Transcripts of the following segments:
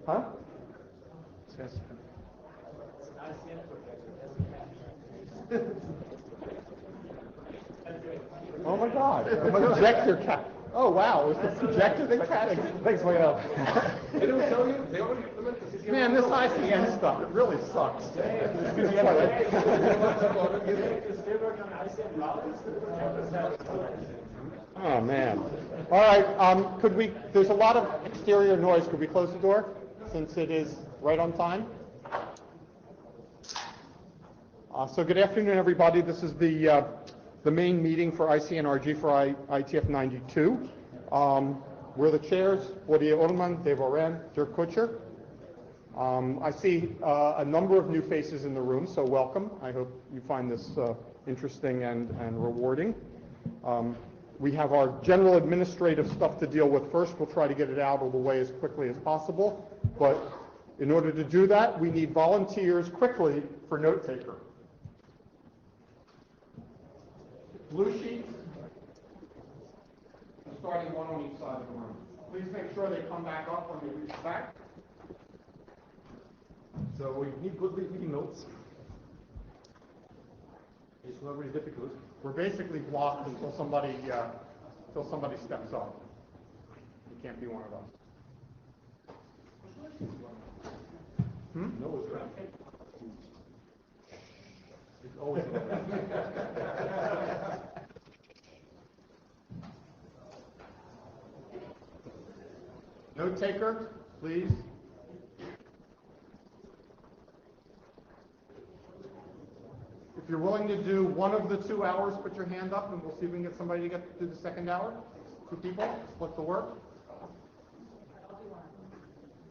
Huh? Yes. Oh my God! The projector cat. Oh wow! It was the projector that crashed. Thanks for your help. They don't tell you. They already implemented this. Man, this ICN stuff, it really sucks. Still working on ICN routers? Oh man. All right, there's a lot of exterior noise. Could we close the door since it is right on time? So good afternoon, everybody. This is the main meeting for Icnrg for IETF 92. We're the chairs, Woody Odelman, Dave Oren, Dirk Kutcher. I see a number of new faces in the room, so welcome. I hope you find this interesting and rewarding. We have our general administrative stuff to deal with first. We'll try to get it out of the way as quickly as possible. But in order to do that, we need volunteers quickly for note taker. Blue sheets, starting one on each side of the room. Please make sure they come back up when they reach back. So we need good meeting notes. It's not really difficult. We're basically blocked until somebody steps up. You can't be one of us. No, it's right. It's always Note taker, please. If you're willing to do one of the 2 hours, put your hand up and we'll see if we can get somebody to get through the second hour. 2 people, split the work.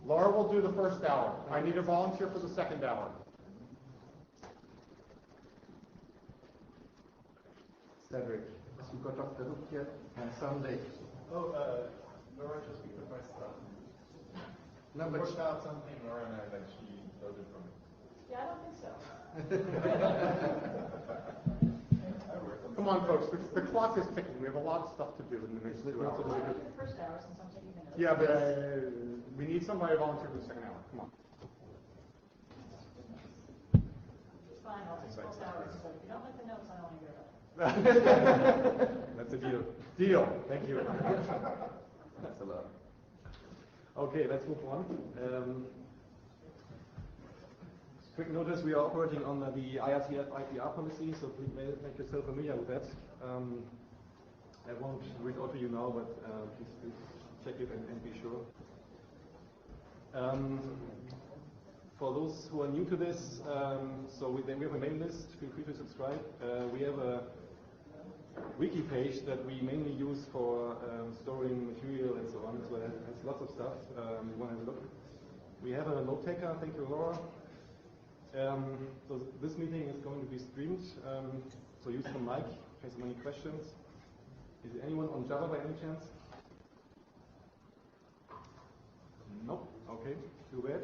Laura will do the first hour. I need a volunteer for the second hour. Cedric, you got off the hook yet on Sunday? Oh, Laura just picked up my stuff. No, but pushed out something, Laura, and I then she stole it from me. Yeah, I don't think so. Come on, folks. The clock is ticking. We have a lot of stuff to do in the next 2 Well, hours. I'll do the first hour since I'm taking the notes. Yeah, but we need somebody to volunteer for the second hour. Come on. It's fine, I'll take both hours, but if you don't like the notes, I don't want to hear about it. That's a deal. Deal. Thank you. that's a lot. Okay, let's move on. Quick notice, we are operating under the IETF IPR policy, so please make yourself familiar with that. I won't read out to you now, but please check it and be sure. For those who are new to this, so we have a mail list, feel free to subscribe. We have a wiki page that we mainly use for storing material and so on, so it has lots of stuff. You want to have a look. We have a note taker, thank you Laura. So this meeting is going to be streamed, so use the mic in case of any questions. Is there anyone on Java by any chance? Nope, okay, too bad.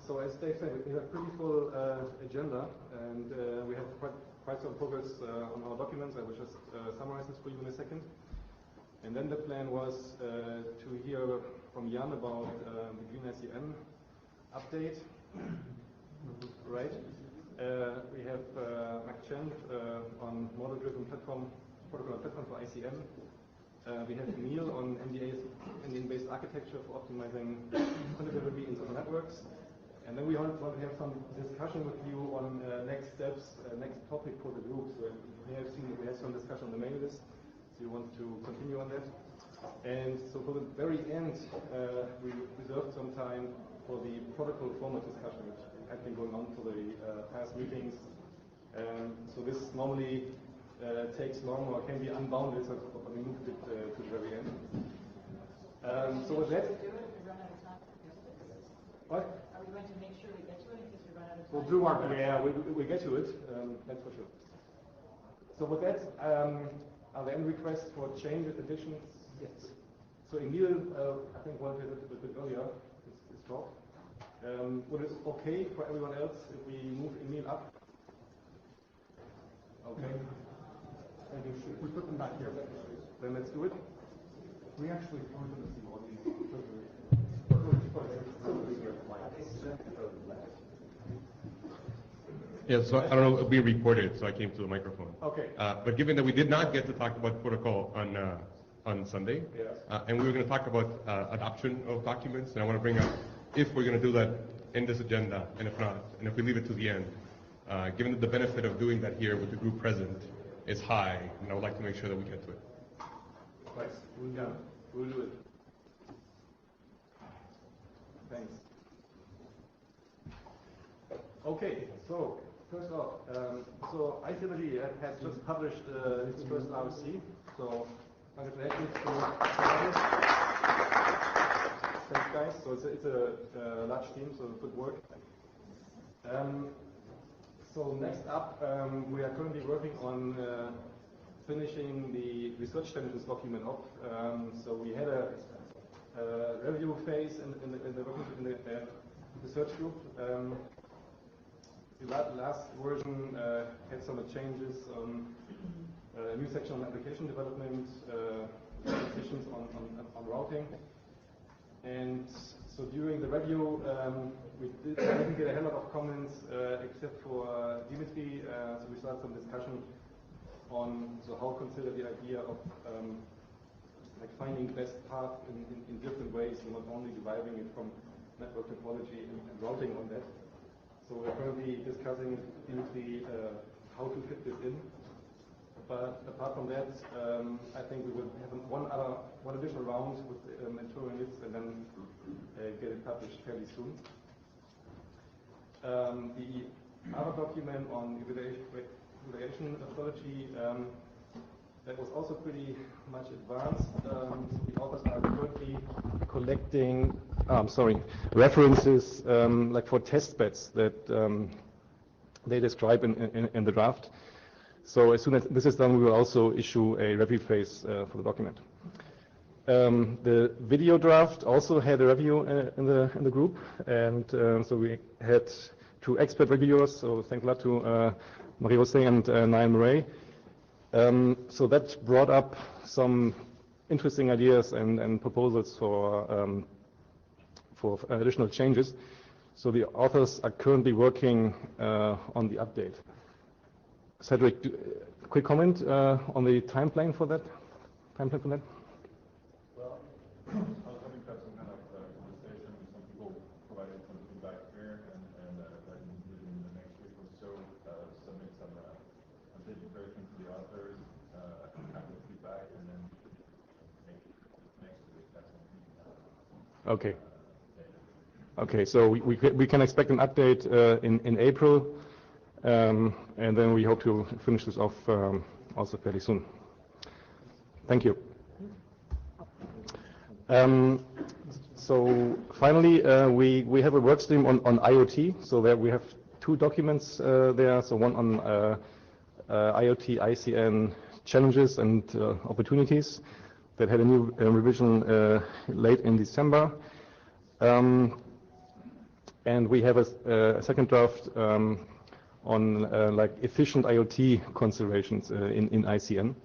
So as Dave said, we have a pretty full agenda, and we have quite some progress on our documents. I will just summarize this for you in a second. And then the plan was to hear from Jan about the Green ICM update, right? We have Mac Chen on model-driven protocol and platform for ICM. We have Neil on NDA-based architecture for optimizing connectivity in social networks. And then we want to have some discussion with you on next steps, next topic for the group. So you may have seen that we had some discussion on the mail list, so you want to continue on that. And so for the very end, we reserved some time for the protocol format discussion, which had been going on for the past meetings. So this normally takes long or can be unbounded, so we moved it to the very end. So with that, what? Are we going to make sure we get to it in case we run out of time? We'll do our best. Yeah, we get to it, that's for sure. So with that, are there any requests for changes, additions? Yes. So Emil, I think wanted it a bit earlier, his talk. Would it okay for everyone else if we move Emil up? Okay. We put them back here. Then let's do it. We actually put them in the audience. Yeah, so I don't know, it'll be recorded, so I came to the microphone. Okay. But given that we did not get to talk about protocol on Sunday, and we were going to talk about adoption of documents, and I want to bring up if we're going to do that in this agenda, and if not, and if we leave it to the end, given that the benefit of doing that here with the group present is high, and I would like to make sure that we get to it. Right, we'll do it. Thanks. Okay, so first off, so Icnrg has just published its first RFC, so congratulations to thanks guys. So it's a large team, so good work. So next up, we are currently working on finishing the research challenges document up. So we had a review phase in the research group. The last version had some changes on a new section on application development, decisions on routing. And so during the review, we didn't get a hell of comments except for Dimitri. So we started some discussion on how consider the idea of like finding best path in different ways, and not only deriving it from network topology and routing on that. So we're currently discussing Dimitri how to fit this in. But apart from that, I think we will have one additional round with internal units and then get it published fairly soon. The other document on evaluation methodology that was also pretty much advanced. So the authors are currently collecting references like for test beds that they describe in the draft. So as soon as this is done, we will also issue a review phase for the document. The video draft also had a review in the group, and so we had 2 expert reviewers. So thanks a lot to Marie-José and Niall Murray. So that brought up some interesting ideas and proposals for additional changes. So the authors are currently working on the update. Cedric, quick comment on the timeline for that? Well, I was hoping to have some kind of conversation. Some people provided some feedback here, and that in the next week or so, submit some updated version to the authors, have the feedback, and then next week have something. Okay. Okay, so we can expect an update in April, and then we hope to finish this off also fairly soon. Thank you. So finally, we have a work stream on IoT. So there we have 2 documents there. So one on IoT ICN challenges and opportunities that had a new revision late in December. And we have a second draft on like efficient IoT considerations in ICN.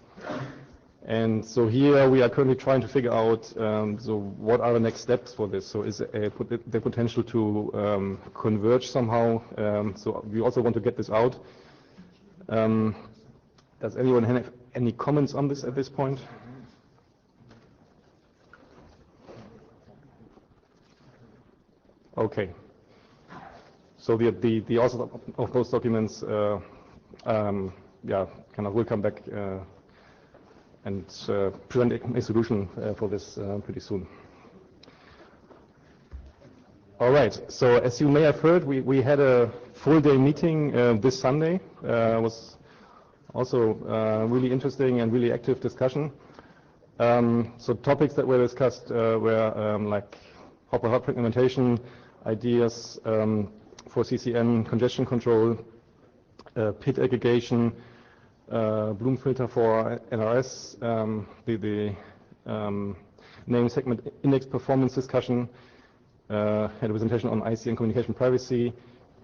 And so here we are currently trying to figure out so what are the next steps for this. So is the potential to converge somehow? So we also want to get this out. Does anyone have any comments on this at this point? Okay. So the authors of those documents, kind of will come back and present a solution for this pretty soon. All right. So as you may have heard, we had a full-day meeting this Sunday. It was also really interesting and really active discussion. So topics that were discussed were like hopper-hopper implementation, ideas for CCN congestion control, PID aggregation, Bloom filter for NRS, the name segment index performance discussion, had a presentation on ICN communication privacy,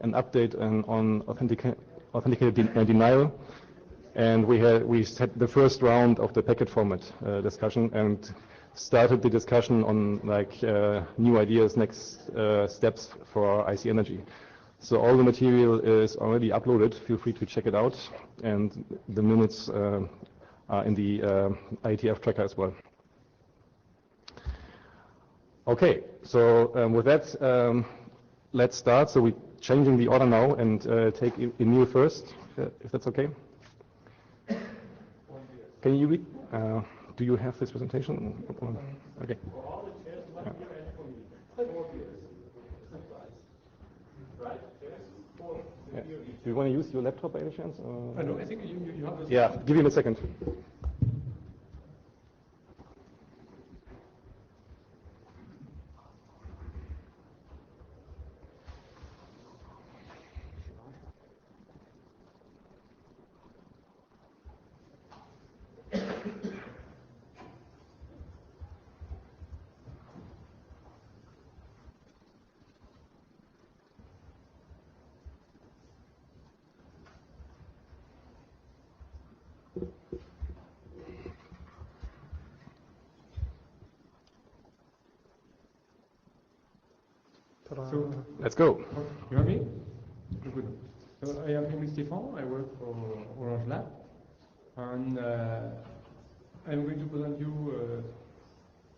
an update on authenticated denial, and we had the first round of the packet format discussion, and started the discussion on like new ideas, next steps for Icnrg. So all the material is already uploaded. Feel free to check it out, and the minutes are in the IETF tracker as well. Okay, so with that, let's start. So we're changing the order now and take Emil first, if that's okay. Can you read? Do you have this presentation? Okay. Yeah. Do you want to use your laptop by any chance? No, I think you have this. Yeah, give him a second. So, Let's go. you hear me? Good. So I am Emile Stéphane. I work for Orange Lab, and I'm going to present you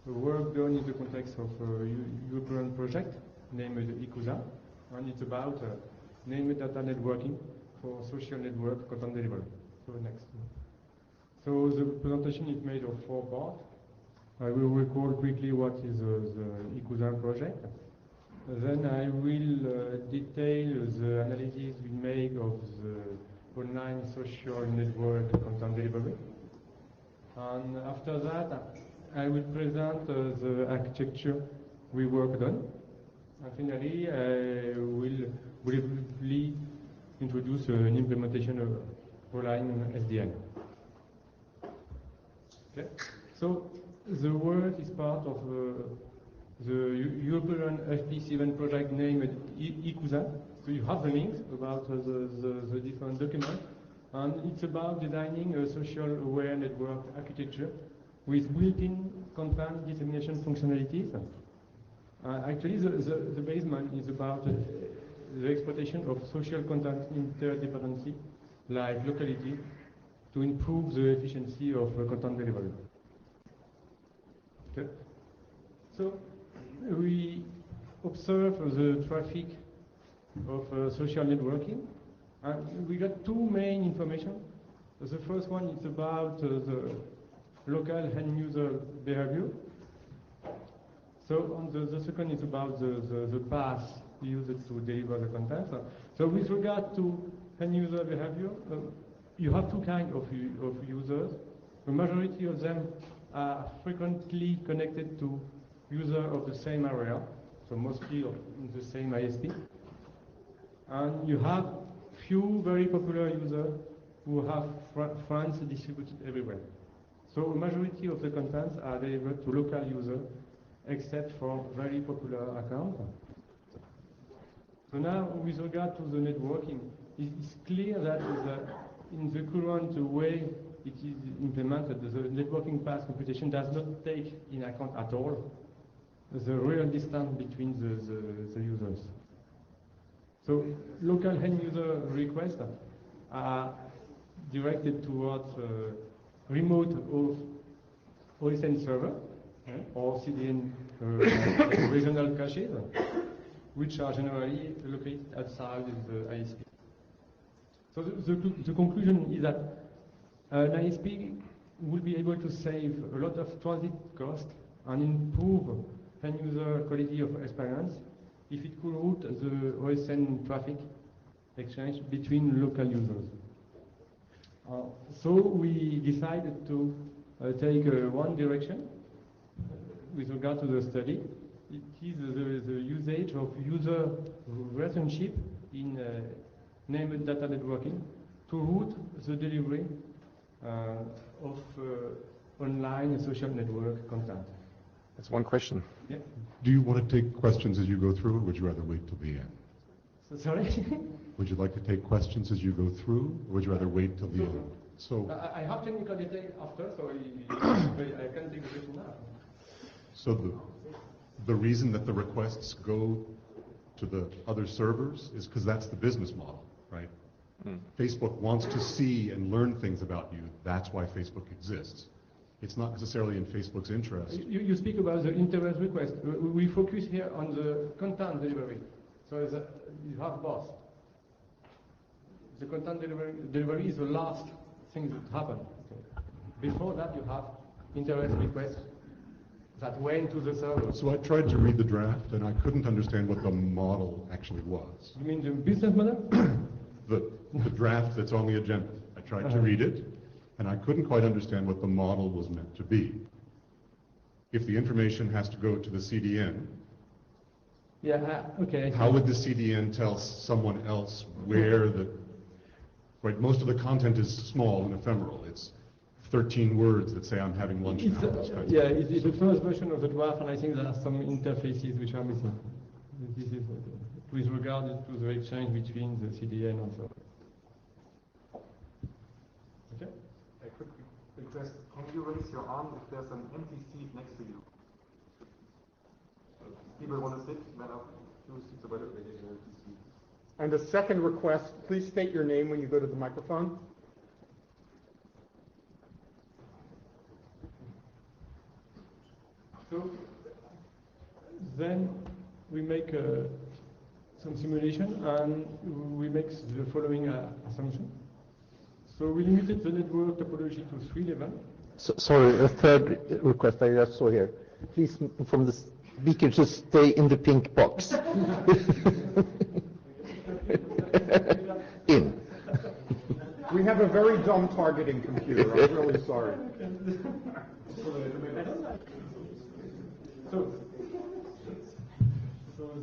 the work done in the context of a European project named ICUSA, and it's about named data networking for social network content delivery. So next. So the presentation is made of 4 parts. I will recall quickly what is the ICUSA project. Then I will detail the analysis we make of the online social network content delivery. And after that, I will present the architecture we worked on. And finally, I will briefly introduce an implementation of relying on SDN. Okay? So the work is part of the European FP7 project named ICUSA. So you have the links about the different documents. And it's about designing a social aware network architecture with built-in content dissemination functionalities. Actually, the basement is about the exploitation of social content interdependency, like locality, to improve the efficiency of content delivery. Okay. So we observe the traffic of social networking, and we got 2 main information. The first one is about the local end user behavior. So on the second is about the path used to deliver the content. So with regard to end user behavior, you have 2 kinds of users. The majority of them are frequently connected to users of the same area, so mostly of the same ISP. And you have few very popular users who have friends distributed everywhere. So a majority of the contents are delivered to local users, except for very popular accounts. So now, with regard to the networking, it's clear that in the current way it is implemented, the networking path computation does not take in account at all the real distance between the users. So local end user requests are directed towards remote OSN server or CDN regional caches, which are generally located outside the ISP. So the conclusion is that an ISP will be able to save a lot of transit cost and improve end user quality of experience if it could route the OSN traffic exchange between local users. So we decided to take one direction with regard to the study. It is the usage of user relationship in named data networking to route the delivery of online social network content. That's one question. Yeah. Do you want to take questions as you go through, or would you rather wait till the end? So, sorry? Would you like to take questions as you go through, or would you rather wait till the end? So I have technical detail after, so I can take the question now. So the reason that the requests go to the other servers is because that's the business model, right? Facebook wants to see and learn things about you. That's why Facebook exists. It's not necessarily in Facebook's interest. You speak about the interest request. We focus here on the content delivery. So you have both. The content delivery is the last thing that happened. Okay. Before that, you have interest requests that went to the server. So I tried to read the draft, and I couldn't understand what the model actually was. You mean the business model? The draft that's on the agenda. I tried to read it, and I couldn't quite understand what the model was meant to be. If the information has to go to the CDN, Okay. how would the CDN tell someone else where the... Right, most of the content is small and ephemeral. It's 13 words that say I'm having lunch now. It's the first version of the draft, and I think there are some interfaces which are missing. This is with regard to the exchange between the CDN and so on. Okay? A quick request. Can you raise your arm if there's an empty seat next to you? People want to sit, there are few seats available. And the second request, please state your name when you go to the microphone. So then we make some simulation and we make the following assumption. So we limited the network topology to 3 levels. Sorry, a third request I just saw here. Please, from the speaker, just stay in the pink box. In. We have a very dumb targeting computer. I'm really sorry. So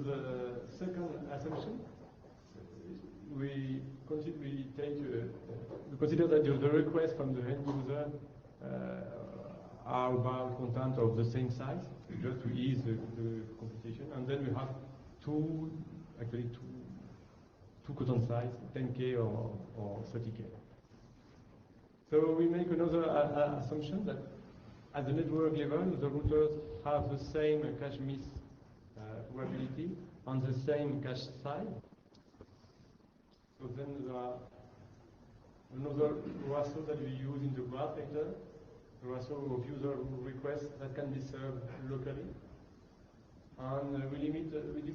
the second assumption, we consider that the requests from the end user are about content of the same size, just to ease the computation. And then we have two content size, 10K or 30K. So we make another assumption that at the network level, the routers have the same cache miss probability on the same cache size. So then there are another ratio that we use in the graph later, the ratio of user requests that can be served locally. And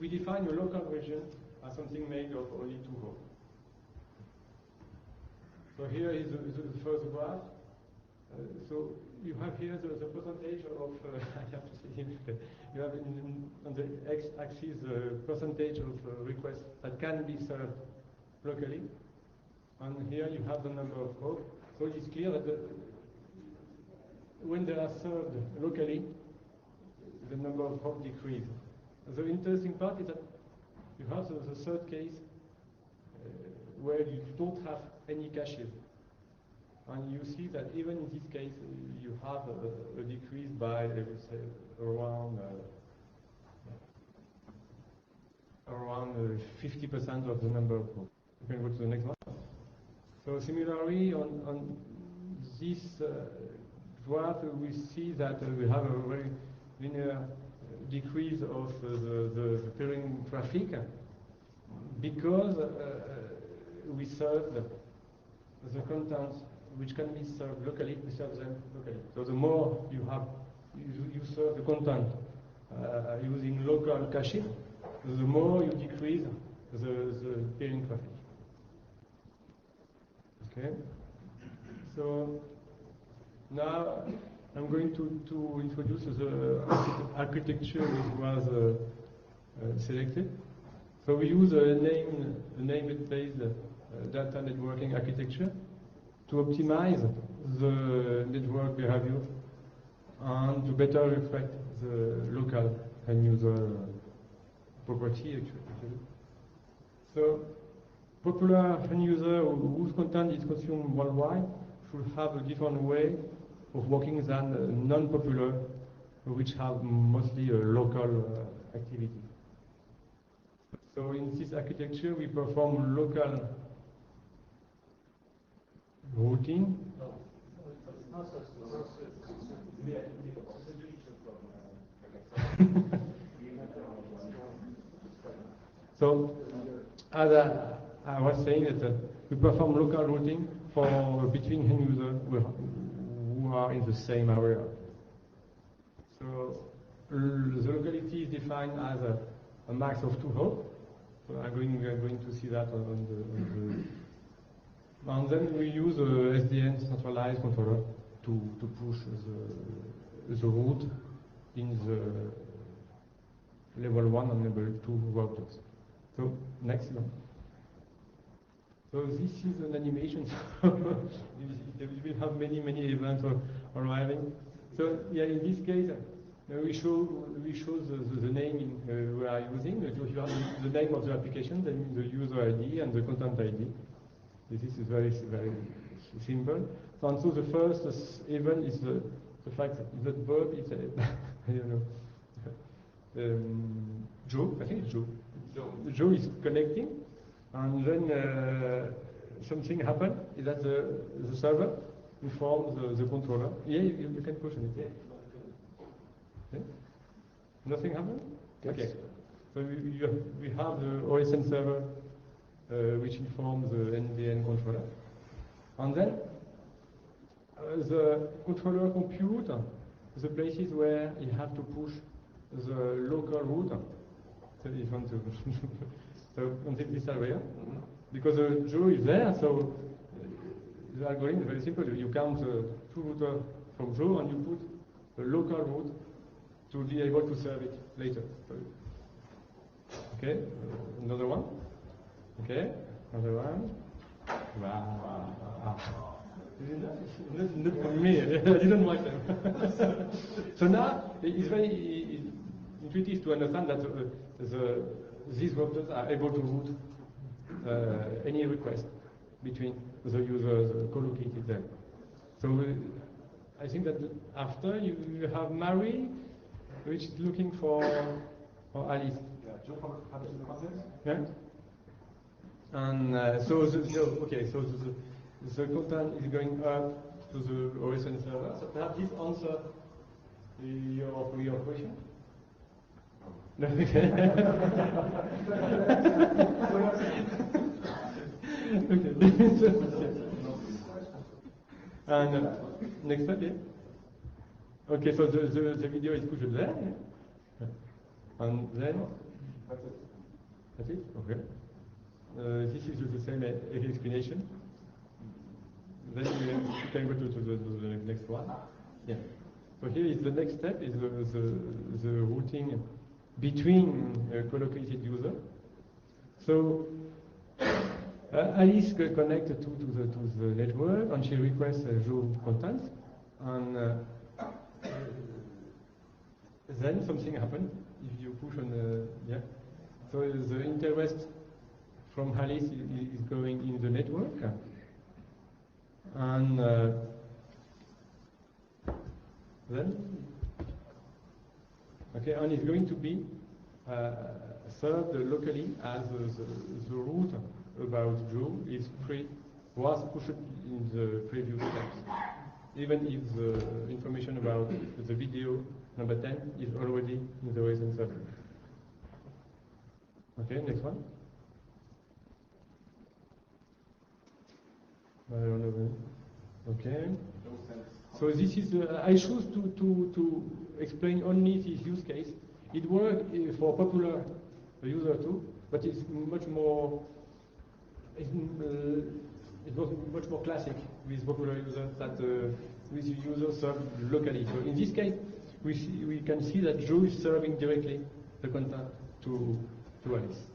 we define a local region as something made of only 2 hosts. So here is the first graph. So you have here the percentage of, I have to say, you have on the x-axis the percentage of requests that can be served locally. And here you have the number of hosts. So it's clear that when they are served locally, the number of hosts decrease. The interesting part is that you have the third case where you don't have any caches. And you see that even in this case, you have a decrease by, I would say, around 50% of the number of hosts. You can go to the next one. So similarly, on this graph, we see that we have a very linear decrease of the peering traffic because we serve the contents which can be served locally, we serve them locally. So the more you serve the content using local caching, the more you decrease the peering traffic. Okay. So now I'm going to introduce the architecture which was selected. So we use a name-based data networking architecture to optimize the network behavior and to better reflect the local end user property actually. So popular end user whose content is consumed worldwide should have a different way of working than non-popular, which have mostly a local activity. So in this architecture, we perform local routing. So, as I was saying that we perform local routing for between end users who are in the same area. So the locality is defined as a max of 2 hops. So we are going to see that on the and then we use a SDN centralized controller to push the route in the level 1 and level 2 routers. So next one. So this is an animation. You will have many events arriving. So yeah, in this case, we show the name we are using. You have the name of the application, then the user ID and the content ID. This is very simple. So, and so the first event is the fact that Bob is I don't know, Joe. I think it's Joe. Joe is connecting, and then something happened. Is that the server informs the controller? Yeah, you can push on it. Yeah. Nothing happened? Yes. Okay. So we have the OSN server which informs the NBN controller. And then the controller compute the places where you have to push the local route. So if you want to so on this area, because Joe is there, so the algorithm is very simple. You count 2 routers from Joe and you put the local route to be able to serve it later. Okay, another one. Okay, another one. Wow. Not for me, I didn't watch them. So now it's very intuitive to understand that these routers are able to route any request between the users co-located there. So I think that after you have Mary, which is looking for Alice. Yeah, Joe from the content. Yeah. And so the content is going up to the OSN server. So perhaps this answer your question. No. Okay. Okay. And next step, yeah. Okay, so the video is pushed there, yeah? And then that's it. Okay. This is the same explanation. Then you can go to the next one. Yeah. So here is the next step is the routing between co-located user. So Alice connected to the network and she requests Joe content, and then something happened. If you push on yeah. So the interest from Alice is going in the network, and then okay, and it's going to be served locally as the route about Joe was pushed in the previous steps, even if the information about the video number 10 is already in the OSN server. Okay, next one. I don't know. Okay. So this is I choose to explain only this use case. It works for popular user too, but it's much more. It was much more classic with popular users that with users served locally. So in this case, we can see that Joe is serving directly the content to Alice.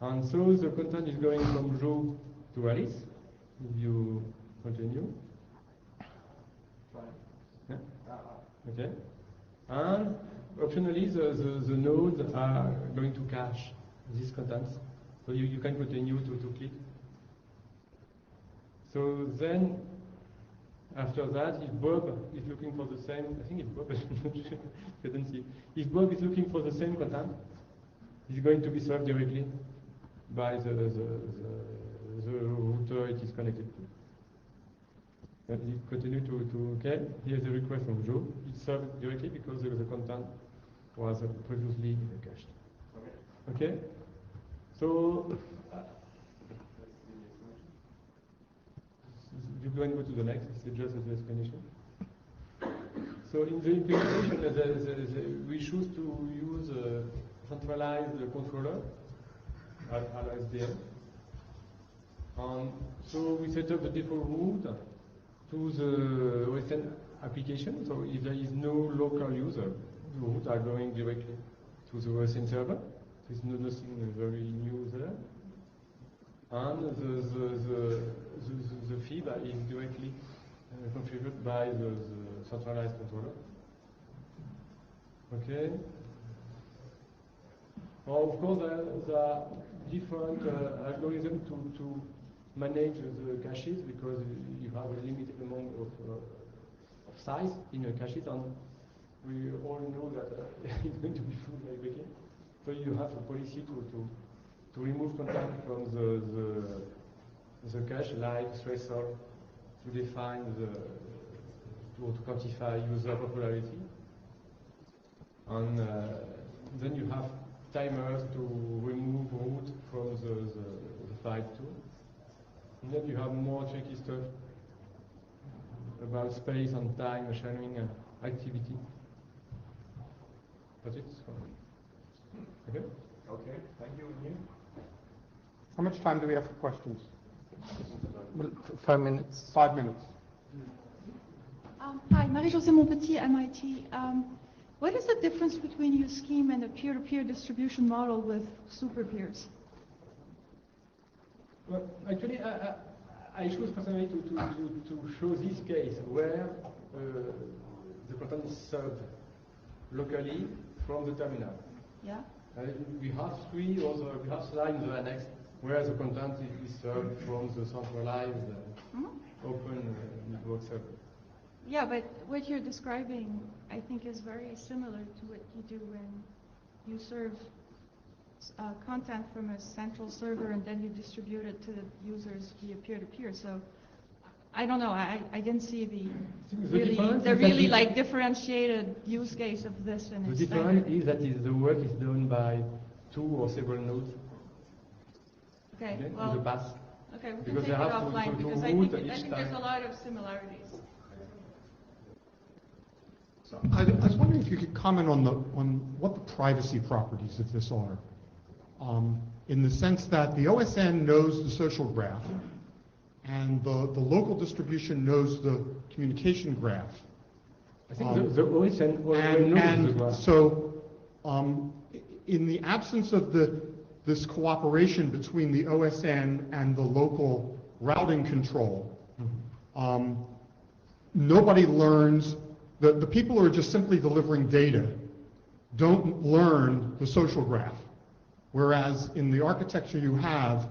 And so the content is going from Joe to Alice. If you continue. Yeah? Okay. And optionally, the nodes are going to cache these contents. So you can continue to click. So then, after that, if Bob is looking for the same, I think it's Bob, I didn't see. If Bob is looking for the same content, it's going to be served directly by the router it is connected to. And he continued to okay, here's a request from Joe. It's served directly because the content was previously cached. Okay? So, you go and go to the next, it's just the explanation. So in the implementation, we choose to use a centralized controller at SDN. So we set up the default route to the OSN application. So if there is no local user, the routes are going directly to the OSN server. There's nothing very new there. And the feed is directly configured by the centralized controller. Okay. Well, of course, there are different algorithms to manage the caches because you have a limited amount of size in a cache, and we all know that it's going to be full very quickly. So you have a policy to remove content from the cache, like threshold, to define to quantify user popularity, and then you have timers to remove root from the file too. And then you have more tricky stuff about space and time, sharing and activity. That's it. Okay? Okay, thank you. And you? How much time do we have for questions? Well, 5 minutes. 5 minutes. Hi, Marie-Josée Montpetit, MIT. What is the difference between your scheme and a peer-to-peer distribution model with super peers? Well, actually, I choose personally to show this case where the content is served locally from the terminal. Yeah. We have we have slides in the annex where the content is served from the centralized open network server. Yeah, but what you're describing, I think, is very similar to what you do when you serve content from a central server and then you distribute it to the users via peer-to-peer. So I don't know. I didn't see the really like differentiated use case of this. And the difference is that the work is done by 2 or several nodes. Okay. In Well, the past. okay, we Because can take they it have to offline because I route think each there's time. a lot of similarities. So I was wondering if you could comment on what the privacy properties of this are, in the sense that the OSN knows the social graph, and the local distribution knows the communication graph. I think the OSN already knows the graph. So, in the absence of this cooperation between the OSN and the local routing control, nobody learns. The people who are just simply delivering data don't learn the social graph. Whereas in the architecture you have,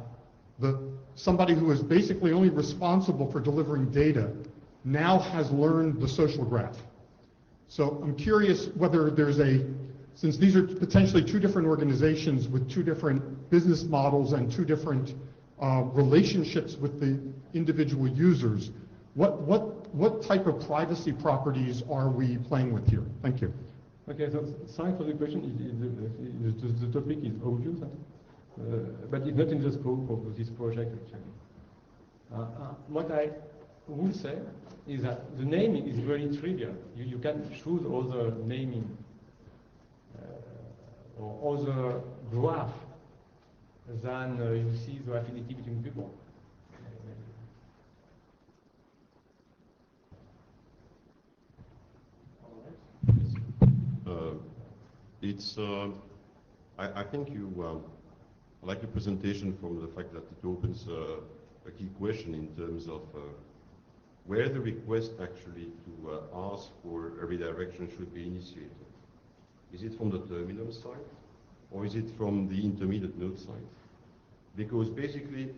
somebody who is basically only responsible for delivering data now has learned the social graph. So I'm curious whether since these are potentially 2 different organizations with 2 different business models and 2 different relationships with the individual users, what type of privacy properties are we playing with here? Thank you. Okay, so thanks for the question. The topic is obvious, but it's not in the scope of this project actually. What I would say is that the naming is very trivial. You can choose other naming or other graph than you see the affinity between people. I think I like the presentation from the fact that it opens a key question in terms of where the request actually to ask for a redirection should be initiated. Is it from the terminal side or is it from the intermediate node side? Because basically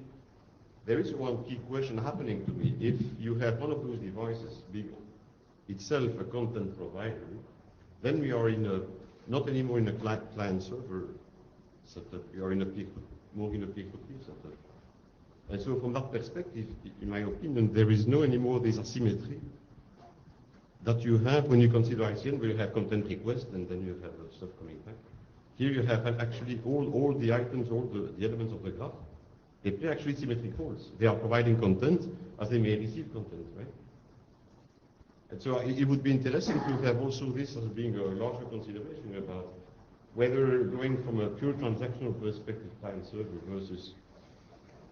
there is one key question happening to me. If you have one of those devices being itself a content provider, then we are not anymore in a client server setup, we are more in a peer-to-peer setup. And so from that perspective, in my opinion, there is no anymore this asymmetry that you have when you consider ICN, where you have content request and then you have stuff coming back. Here you have actually all the items, all the elements of the graph. They play actually symmetric roles. They are providing content as they may receive content, right? And so it would be interesting to have also this as being a larger consideration about whether going from a pure transactional perspective, client server, versus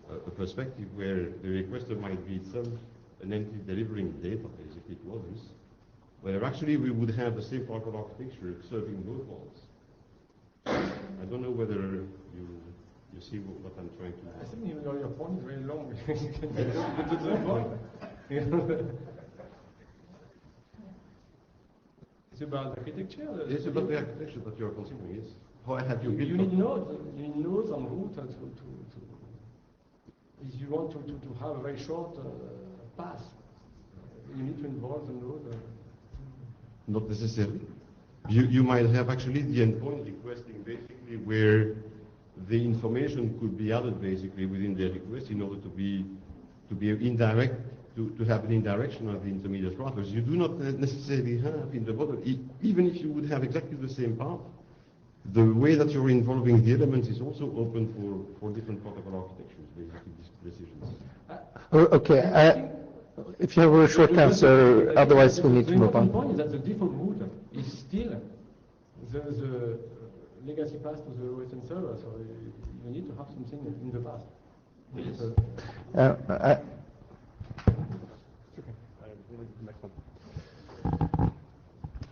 a perspective where the requester might be itself an entity delivering data, basically, to others, where actually we would have the same part of architecture serving both models. I don't know whether you see what I'm trying to do. I think your point is very long. You can get to the point. It's about architecture. It's about the architecture that you're considering, yes. How have you built You need nodes. You need nodes on route if you want to have a very short path. You need to involve the node. Not necessarily. You might have actually the endpoint requesting basically where the information could be added basically within the request in order to be indirect, to have an indirection of the intermediate routers. You do not necessarily have in the model, even if you would have exactly the same path, the way that you're involving the elements is also open for different protocol architectures, basically decisions. Okay, if you have a short answer, otherwise we need to move on. The point is that the default route is still the legacy path to the OSN server, so you need to have something in the past. Yes.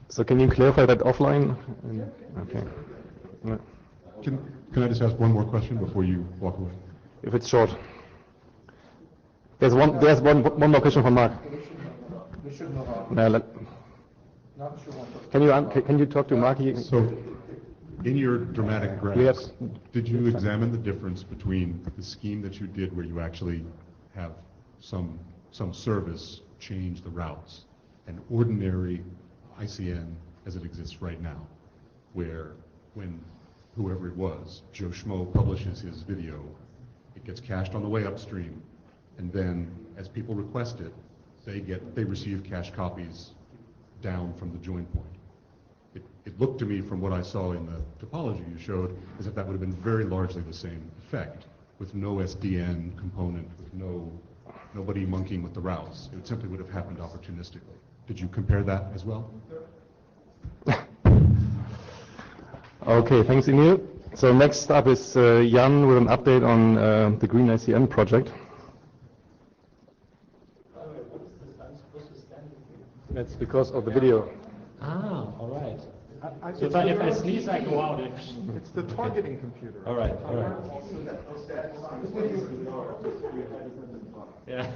So can you clarify that offline? Okay. Yeah. Can I just ask one more question before you walk away? If it's short. There's one more question from Mark. We should move on. No, can you talk to Mark? So, in your dramatic graphs, did you examine the difference between the scheme that you did where you actually have some service change the routes and ordinary ICN as it exists right now, where when whoever it was, Joe Schmo, publishes his video, it gets cached on the way upstream, and then as people request it, they receive cache copies down from the join point. It looked to me from what I saw in the topology you showed as if that would have been very largely the same effect, with no SDN component, with nobody monkeying with the routes. It simply would have happened opportunistically. Did you compare that as well? Okay, thanks, Emil. So next up is Jan with an update on the Green ICN project. That's because of the video. Ah, all right. So if I sneeze, I go out. It's the targeting computer. All right, all right. Yeah.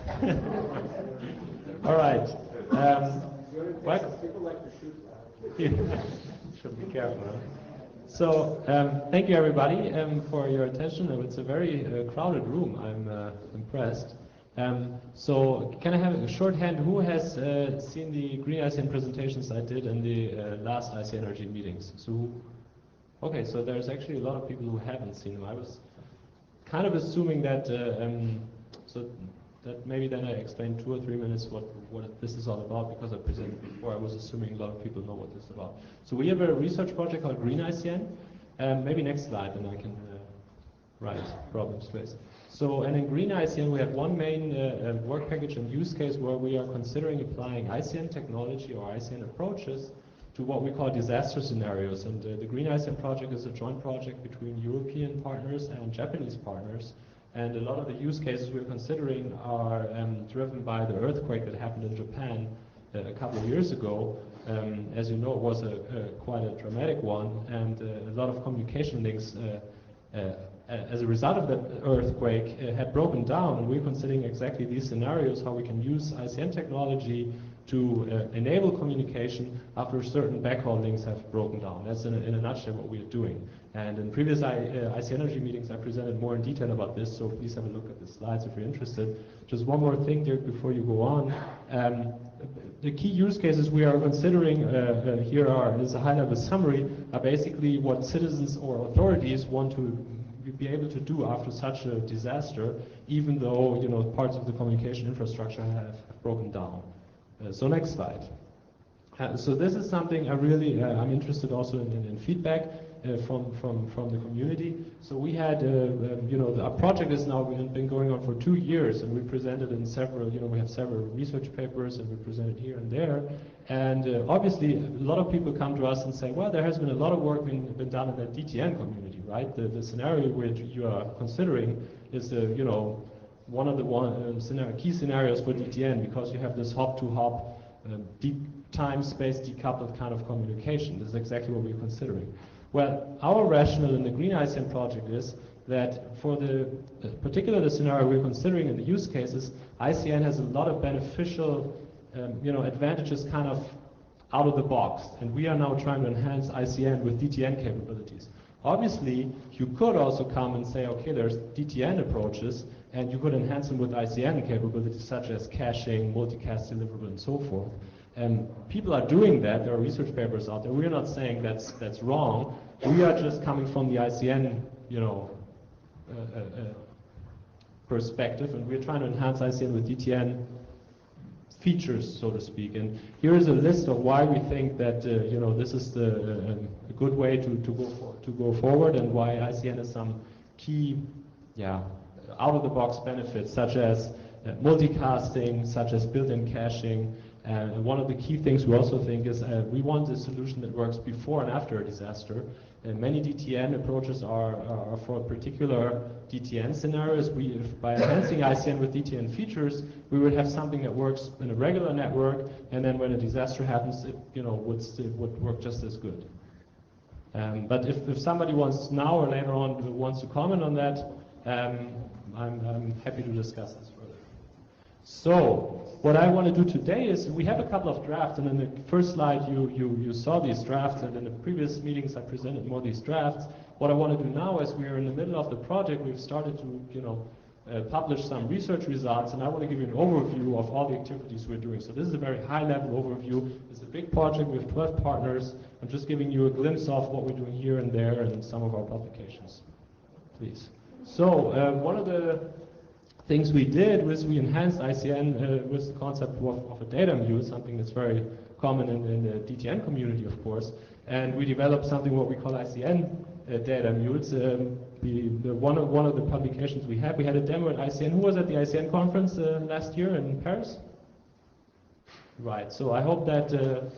All right. What? People like to shoot. Should be careful. Huh? So, thank you everybody for your attention. It's a very crowded room. I'm impressed. So, can I have a shorthand? Who has seen the Green ICN presentations I did in the last Icnrg meetings? So, okay, so there's actually a lot of people who haven't seen them. I was kind of assuming that, so that maybe then I explained 2 or 3 minutes what this is all about, because I presented before. I was assuming a lot of people know what this is about. So we have a research project called Green ICN. Maybe next slide, and I can write problem space. So, and in Green ICN we have one main work package and use case where we are considering applying ICN technology or ICN approaches to what we call disaster scenarios. And the Green ICN project is a joint project between European partners and Japanese partners. And a lot of the use cases we're considering are driven by the earthquake that happened in Japan a couple of years ago. As you know, it was quite a dramatic one, and a lot of communication links as a result of that earthquake had broken down, and we're considering exactly these scenarios, how we can use ICN technology to enable communication after certain backhaul links have broken down. That's in a nutshell what we are doing. And in previous Icnrg meetings I presented more in detail about this, so please have a look at the slides if you're interested. Just one more thing, Dirk, before you go on. The key use cases we are considering here is a high-level summary, are basically what citizens or authorities want to be able to do after such a disaster, even though parts of the communication infrastructure have broken down. So next slide. So this is something I'm interested also in feedback from the community. So we had, our project has now been going on for 2 years, and we presented in several, we have several research papers, and we presented here and there. And obviously, a lot of people come to us and say, well, there has been a lot of work been done in the DTN community, right? The scenario which you are considering is, one of the key scenarios for DTN, because you have this hop-to-hop, time-space decoupled kind of communication. This is exactly what we're considering. Well, our rationale in the Green ICN project is that for particularly the scenario we're considering in the use cases, ICN has a lot of beneficial advantages kind of out of the box, and we are now trying to enhance ICN with DTN capabilities. Obviously, you could also come and say, okay, there's DTN approaches, and you could enhance them with ICN capabilities such as caching, multicast deliverable, and so forth. And people are doing that. There are research papers out there. We're not saying that's wrong. We are just coming from the ICN, perspective, and we're trying to enhance ICN with DTN features, so to speak. And here is a list of why we think that this is a good way to go forward, and why ICN has some key, out-of-the-box benefits, such as multicasting, such as built-in caching. And one of the key things we also think is we want a solution that works before and after a disaster. And many DTN approaches are for particular DTN scenarios. By enhancing ICN with DTN features, we would have something that works in a regular network, and then when a disaster happens, it would work just as good. But if somebody wants now or later on wants to comment on that, I'm happy to discuss this further. So what I want to do today is, we have a couple of drafts, and in the first slide you saw these drafts, and in the previous meetings I presented more of these drafts. What I want to do now is, we are in the middle of the project. We've started to publish some research results, and I want to give you an overview of all the activities we're doing. So this is a very high-level overview. It's a big project. We have 12 partners. I'm just giving you a glimpse of what we're doing here and there and some of our publications. Please. So one of the things we did was we enhanced ICN with the concept of a data mule, something that's very common in the DTN community, of course. And we developed something what we call ICN data mules. One of the publications we had a demo at ICN. Who was at the ICN conference last year in Paris? Right, so I hope that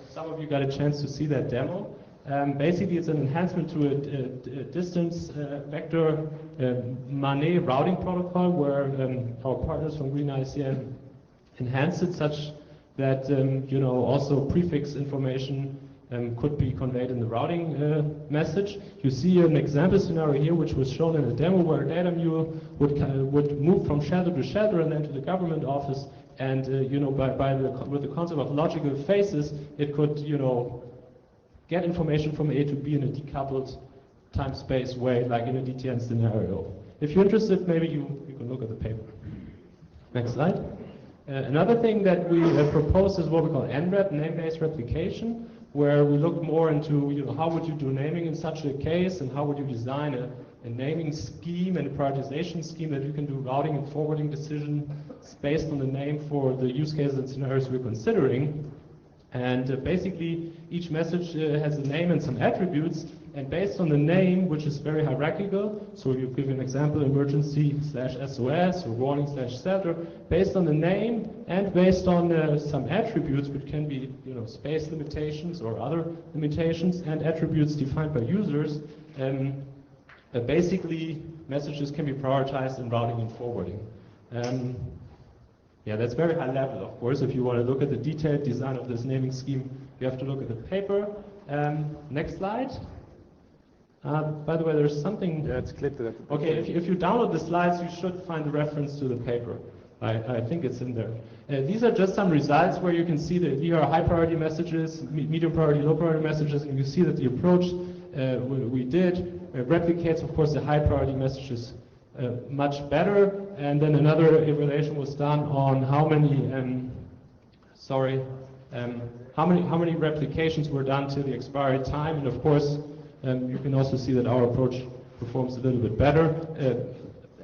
some of you got a chance to see that demo. Basically, it's an enhancement to a distance vector Manet routing protocol, where our partners from Green ICN enhanced it such that also prefix information could be conveyed in the routing message. You see an example scenario here, which was shown in a demo, where a data mule would move from shelter to shelter and then to the government office, and with the concept of logical phases, it could get information from A to B in a decoupled time-space way, like in a DTN scenario. If you're interested, maybe you can look at the paper. Next slide. Another thing that we proposed is what we call NREP, name-based replication, where we look more into how would you do naming in such a case, and how would you design a naming scheme and a prioritization scheme that you can do routing and forwarding decisions based on the name for the use cases and scenarios we're considering. And basically, each message has a name and some attributes, and based on the name, which is very hierarchical, so you give an example, emergency/SOS or warning/shelter, based on the name and based on some attributes, which can be space limitations or other limitations, and attributes defined by users, basically messages can be prioritized in routing and forwarding. Yeah, that's very high level, of course. If you want to look at the detailed design of this naming scheme, you have to look at the paper. Next slide. By the way, there's something... Yeah, it's clipped. Okay, if you download the slides, you should find the reference to the paper. I think it's in there. These are just some results where you can see that here are high priority messages, medium priority, low priority messages, and you see that the approach we did replicates, of course, the high priority messages much better. And then another evaluation was done on how many replications were done till the expiry time. And of course, you can also see that our approach performs a little bit better.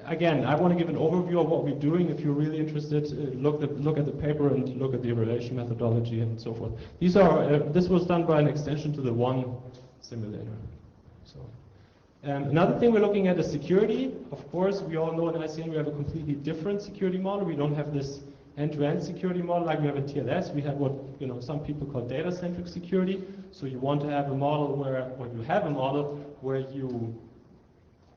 Again, I want to give an overview of what we're doing. If you're really interested, look at the paper and look at the evaluation methodology and so forth. This was done by an extension to the one simulator. So, another thing we're looking at is security. Of course, we all know in ICN we have a completely different security model. We don't have this end-to-end security model like we have in TLS. We have what some people call data-centric security. So you want to have a model where you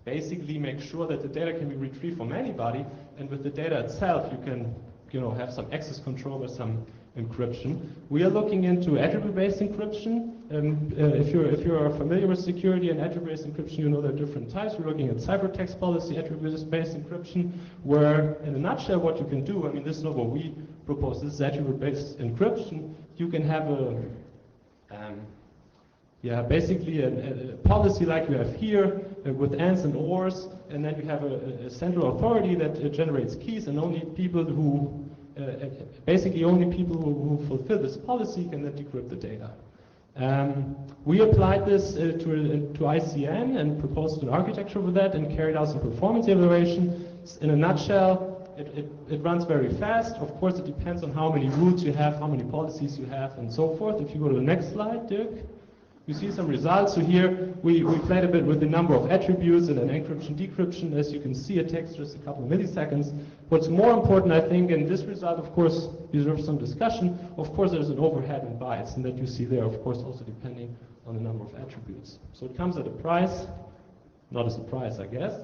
basically make sure that the data can be retrieved from anybody, and with the data itself you can have some access control with some encryption. We are looking into attribute-based encryption. If you're familiar with security and attribute-based encryption, you know there are different types. We're looking at ciphertext policy, attribute-based encryption, where in a nutshell what you can do, this is not what we propose, this is attribute-based encryption. You can have basically a policy like you have here with ands and ors, and then you have a central authority that generates keys, and only people who fulfill this policy can then decrypt the data. We applied this to ICN and proposed an architecture for that and carried out some performance evaluation. In a nutshell, it runs very fast. Of course, it depends on how many rules you have, how many policies you have, and so forth. If you go to the next slide, Dirk. You see some results. So here we played a bit with the number of attributes and an encryption decryption. As you can see, it takes just a couple of milliseconds. What's more important, I think, and this result, of course, deserves some discussion. Of course, there's an overhead and bias, and that you see there, of course, also depending on the number of attributes. So it comes at a price, not a surprise, I guess.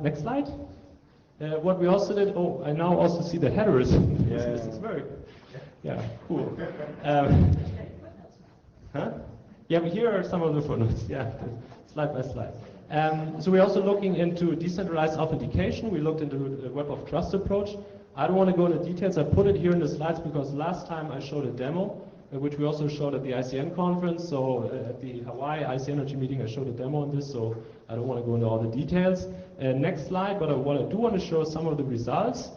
Next slide. What we also did. Oh, I now also see the headers. This is very, cool. Yeah, but here are some of the footnotes. Yeah, slide by slide. So we're also looking into decentralized authentication. We looked into the Web of Trust approach. I don't want to go into details. I put it here in the slides because last time I showed a demo, which we also showed at the ICN conference. So at the Hawaii Icnrg meeting, I showed a demo on this. So I don't want to go into all the details. Next slide. But what I do want to show is some of the results.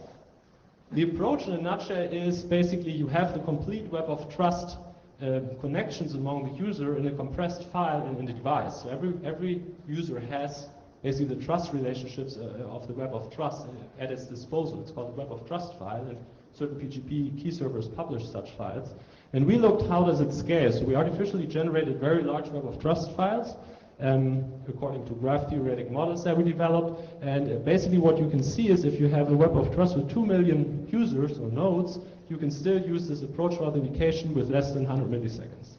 The approach in a nutshell is basically you have the complete Web of Trust connections among the user in a compressed file in the device. So every user has basically the trust relationships of the Web of Trust at its disposal. It's called the Web of Trust file, and certain PGP key servers publish such files. And we looked how does it scale. So we artificially generated very large Web of Trust files according to graph theoretic models that we developed. And basically what you can see is if you have a Web of Trust with 2 million users or nodes, you can still use this approach for authentication with less than 100 milliseconds.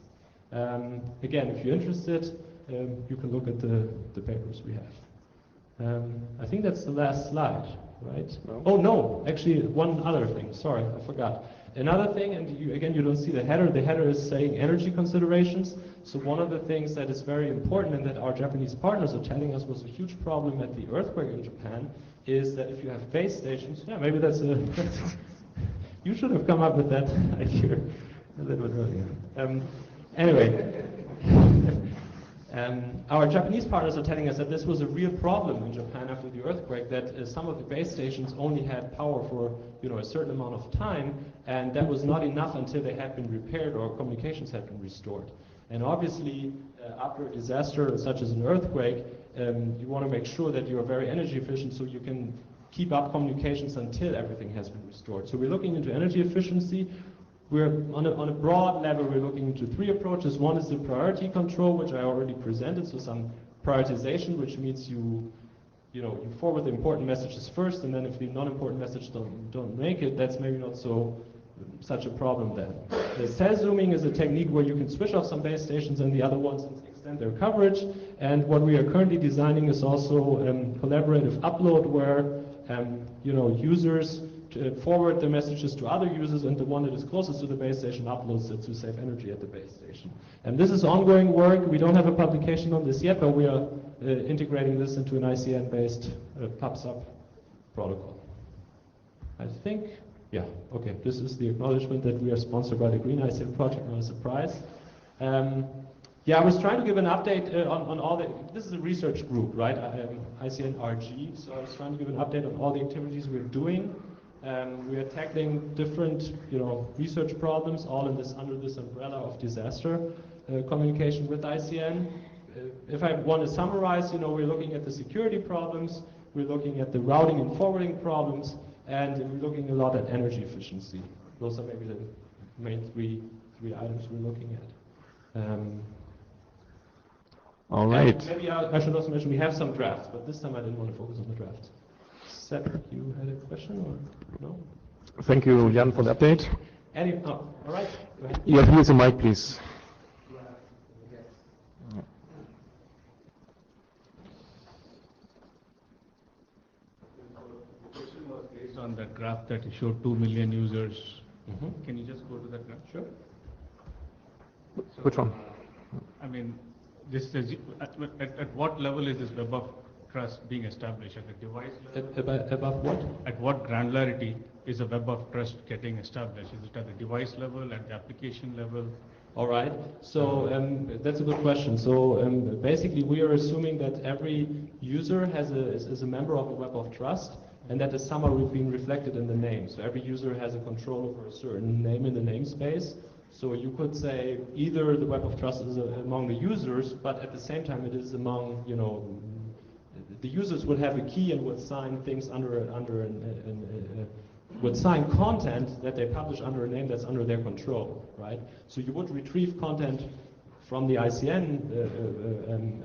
Again, if you're interested, you can look at the papers we have. I think that's the last slide, right? No. Oh no, actually one other thing, sorry, I forgot. Another thing, and you don't see the header is saying energy considerations. So one of the things that is very important and that our Japanese partners are telling us was a huge problem at the earthquake in Japan is that if you have base stations, maybe that's you should have come up with that idea a little bit earlier. Anyway, our Japanese partners are telling us that this was a real problem in Japan after the earthquake, that some of the base stations only had power for a certain amount of time, and that was not enough until they had been repaired or communications had been restored. And obviously, after a disaster such as an earthquake, you want to make sure that you are very energy efficient so you can keep up communications until everything has been restored. So we're looking into energy efficiency. We're on a broad level, we're looking into 3 approaches. One is the priority control, which I already presented, so some prioritization, which means you forward the important messages first, and then if the non-important messages don't make it, that's maybe not such a problem then. The cell zooming is a technique where you can switch off some base stations and the other ones extend their coverage. And what we are currently designing is also collaborative upload, where users forward the messages to other users, and the one that is closest to the base station uploads it to save energy at the base station. And this is ongoing work. We don't have a publication on this yet, but we are integrating this into an ICN-based PubSub protocol. I think, okay, this is the acknowledgement that we are sponsored by the Green ICN project, not a surprise. I was trying to give an update on all this is a research group, right? Icnrg, so I was trying to give an update on all the activities we're doing. We are tackling different, research problems, all in under this umbrella of disaster communication with ICN. if I want to summarize, we're looking at the security problems, we're looking at the routing and forwarding problems, and we're looking a lot at energy efficiency. Those are maybe the main three items we're looking at. All right. Maybe I should also mention we have some drafts, but this time I didn't want to focus on the drafts. Seb, you had a question or no? Thank you, Jan, for the update. All right. Go ahead. Yeah, here's a mic, please. The question was based on that graph that you showed 2 million users. Can you just go to that graph? Sure. Which one? I mean, this is, at what level is this web of trust being established? At the device level? Above what? At what granularity is a web of trust getting established? Is it at the device level, at the application level? All right. So that's a good question. So basically, we are assuming that every user is a member of a web of trust, and that is somehow being reflected in the name. So every user has a control over a certain name in the namespace. So you could say either the web of trust is among the users, but at the same time it is among, the users would have a key and would sign things would sign content that they publish under a name that's under their control, right? So you would retrieve content from the ICN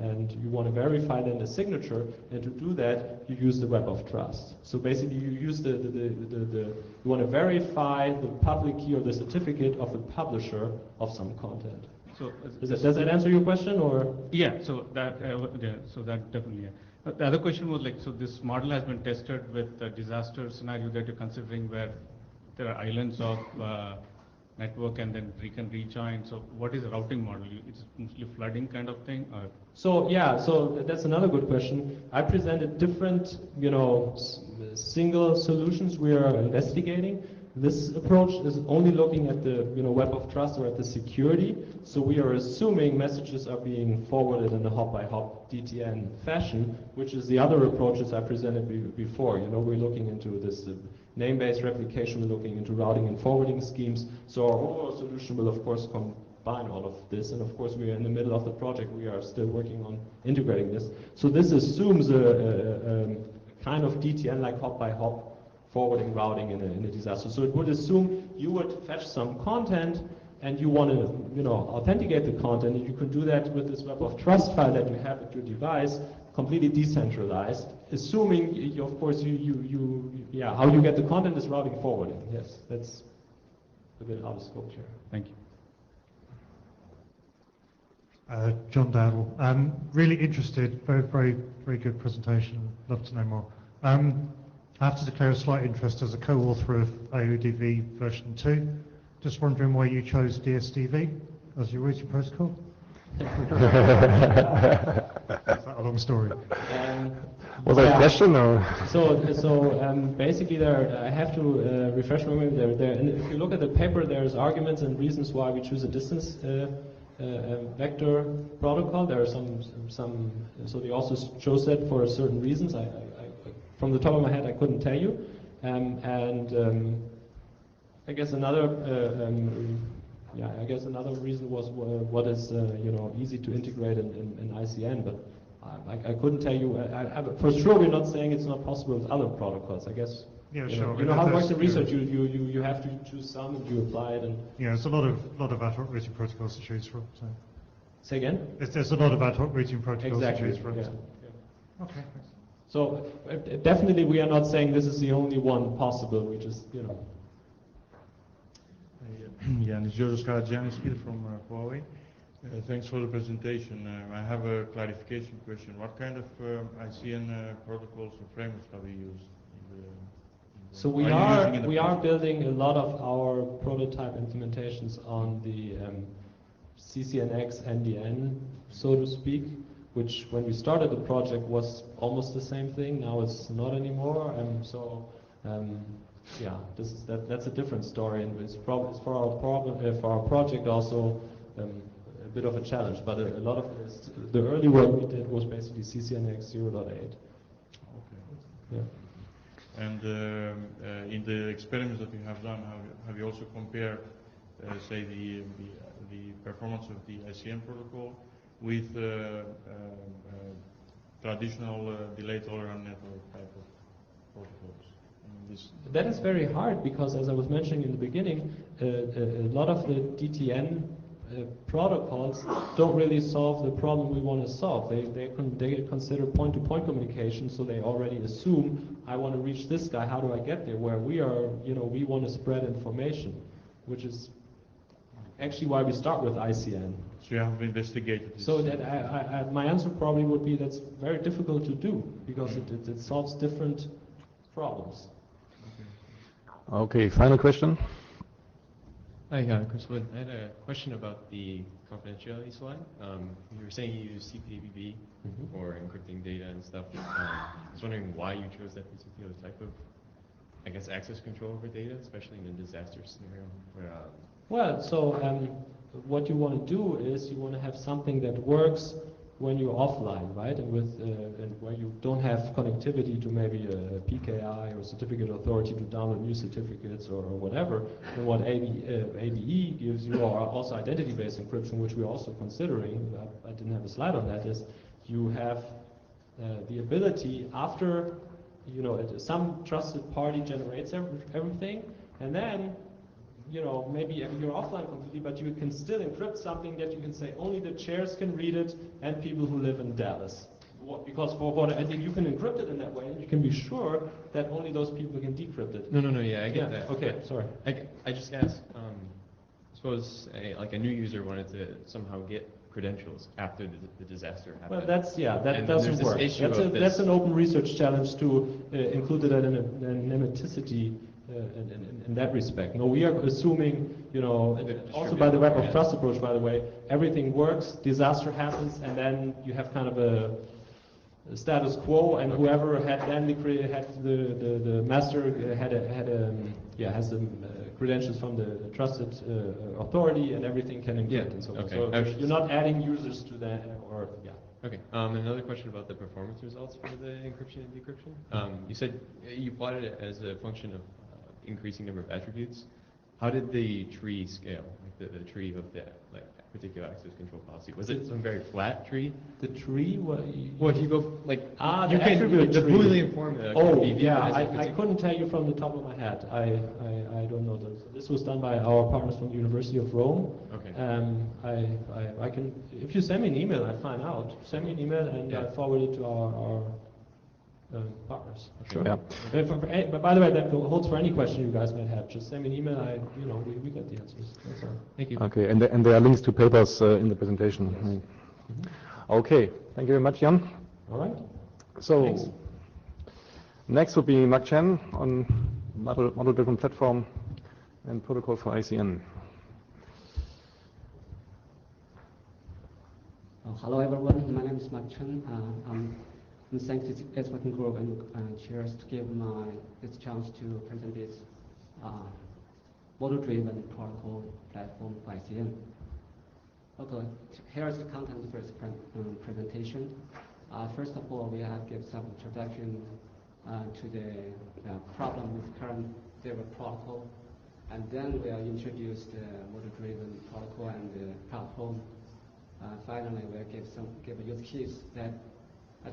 and you want to verify then the signature, and to do that you use the web of trust. So basically you use you want to verify the public key or the certificate of the publisher of some content. So does that answer your question, or? Yeah, so that definitely. Yeah. The other question was so this model has been tested with a disaster scenario that you're considering where there are islands of network and then we can rejoin. So what is the routing model? It's mostly flooding kind of thing? Or? So yeah, so that's another good question. I presented different, single solutions we are investigating. This approach is only looking at the web of trust or at the security. So we are assuming messages are being forwarded in a hop-by-hop DTN fashion, which is the other approaches I presented before. We're looking into this name-based replication, we're looking into routing and forwarding schemes. So our overall solution will of course combine all of this, and of course we are in the middle of the project, we are still working on integrating this. So this assumes a kind of DTN like hop-by-hop forwarding routing in a disaster. So it would assume you would fetch some content and you want to authenticate the content, and you can do that with this web of trust file that you have at your device, completely decentralized, assuming of course how you get the content is routing forwarding. Yes, that's a bit out of scope here. Thank you. John Dowdle. I'm really interested, very good presentation, love to know more. I have to declare a slight interest as a co-author of AODV version 2. Just wondering why you chose DSDV as your routing protocol? Is that a long story? Was that a question or? So basically I have to refresh my memory there. And if you look at the paper, there's arguments and reasons why we choose a distance vector protocol. There are some, so they also chose that for certain reasons. I from the top of my head, I couldn't tell you. I guess another, reason was what is easy to integrate in ICN, but I couldn't tell you. For sure, we're not saying it's not possible with other protocols. I guess. Yeah, sure. You know how it works in research. You have to choose some and you apply it. And yeah, it's a lot of ad hoc routing protocols to choose from. So. Say again. There's a lot of ad hoc routing protocols to choose from. Yeah. So. Okay. Thanks. So definitely we are not saying this is the only one possible, we just, Yeah, and it's Joris Karadzianis here from Huawei. Thanks for the presentation. I have a clarification question. What kind of ICN protocols or frameworks have you used? So we are building a lot of our prototype implementations on the CCNX NDN, so to speak, which when we started the project was almost the same thing. Now it's not anymore, yeah, that's a different story, and it's for our project also a bit of a challenge. But a lot of the early work we did was basically CCNX 0.8. Okay. Yeah. And in the experiments that you have done, have you also compared, say, the performance of the ICN protocol with traditional delay-tolerant network type of protocols? That is very hard because, as I was mentioning in the beginning, a lot of the DTN protocols don't really solve the problem we want to solve. They consider point-to-point communication, so they already assume, I want to reach this guy, how do I get there? Where we are, we want to spread information, which is actually why we start with ICN. So you have investigated this. So that my answer probably would be that's very difficult to do because it solves different problems. Okay, final question. Hi, Chris Wood. I had a question about the confidentiality slide. You were saying you use CPABB for encrypting data and stuff. I was wondering why you chose that particular type of, I guess, access control over data, especially in a disaster scenario where well, so what you want to do is you want to have something that works when you're offline, right? And with and where you don't have connectivity to maybe a PKI or a certificate authority to download new certificates or whatever. And what ABE gives you, or also identity-based encryption, which we're also considering, I didn't have a slide on that, is you have the ability after, some trusted party generates everything, and then maybe you're offline completely, but you can still encrypt something that you can say only the chairs can read it and people who live in Dallas. Because for what I think you can encrypt it in that way, and you can be sure that only those people can decrypt it. No, yeah, I get that. Okay, sorry. I just asked, suppose a new user wanted to somehow get credentials after the disaster happened. Well, that doesn't work. That's an open research challenge to include it in anonymity in that respect. No, we are assuming, also by the Web of Trust approach, by the way, everything works, disaster happens, and then you have kind of a status quo, and whoever had then the master has the credentials from the trusted authority, and everything can encrypt and so on. Okay. So you're not adding users to that, or Okay. Another question about the performance results for the encryption and decryption. You said you plotted it as a function of increasing number of attributes. How did the tree scale, like the tree of that particular access control policy? Was it some very flat tree? The tree? Well, if you go the Boolean formula. I couldn't tell you from the top of my head. I don't know. This was done by our partners from the University of Rome. Okay. I can, if you send me an email, I find out. Send me an email and I forward it to our partners. Sure. Yeah. But by the way, that holds for any question you guys might have. Just send me an email. We get the answers. That's all. Thank you. Okay, and there are links to papers in the presentation. Yes. Okay, thank you very much, Jan. All right. So Thanks. next will be Mark Chen on model-driven platform and protocol for ICN. Hello everyone, my name is Mark Chen. I'm thanks to Icnrg and Cheers to give this chance to present this model-driven protocol platform for ICN. Okay, here's the content of the first presentation. First of all, we have give some introduction to the problem with current zero protocol, and then we'll introduce the model-driven protocol and the platform. Finally, we'll give use case that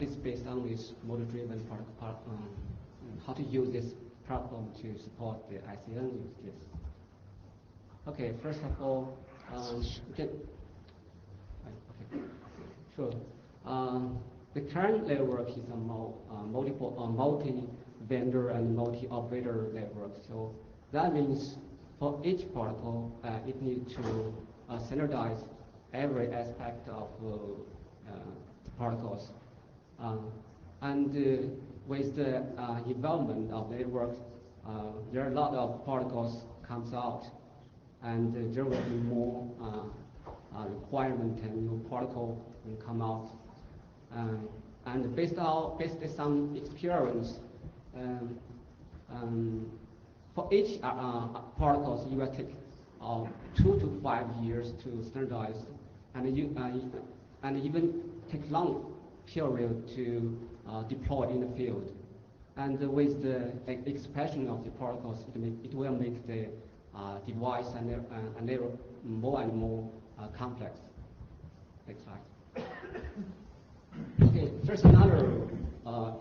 is based on this model-driven protocol, how to use this platform to support the ICN use case. Okay, first of all, the current network is a multi-vendor and multi-operator network. So that means for each protocol, it needs to standardize every aspect of the protocols. With the development of networks, there are a lot of protocols comes out, and there will be more requirement and new protocol will come out. And based on some experience, for each protocols, you will take 2 to 5 years to standardize, and even take long period to deploy in the field. And with the expansion of the protocols, it will make the device and network more and more complex. Next slide. Okay, there's another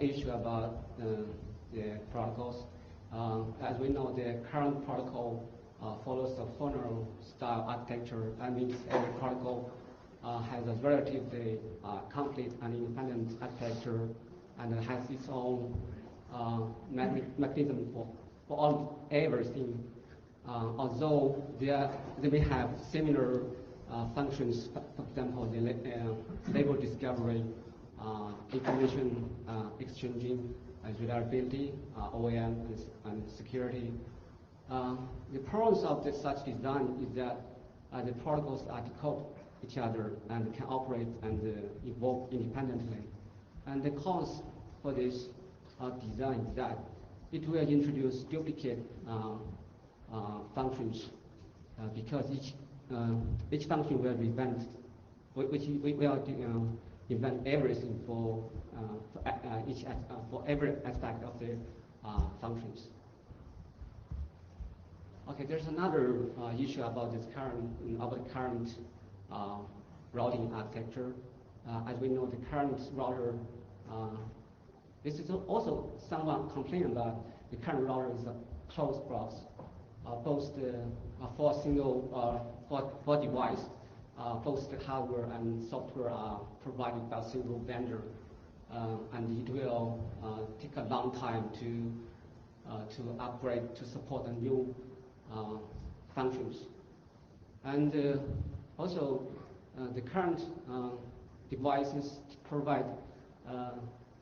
issue about the protocols. As we know, the current protocol follows a funnel style architecture. That means every protocol has a relatively complete and independent architecture and has its own mechanism for all everything. Although they may have similar functions, for example, the label discovery, information exchanging, reliability, OEM, and security. The pros of such design is that the protocols are decoupled each other and can operate and evolve independently. And the cons for this design is that it will introduce duplicate functions because each function will invent everything for every aspect of the functions. Okay, there's another issue about this current routing architecture. As we know, the current router, this is also somewhat complained about. The current router is a closed box, both for device. Both the hardware and software are provided by a single vendor, and it will take a long time to upgrade to support the new functions. And also, the current devices provide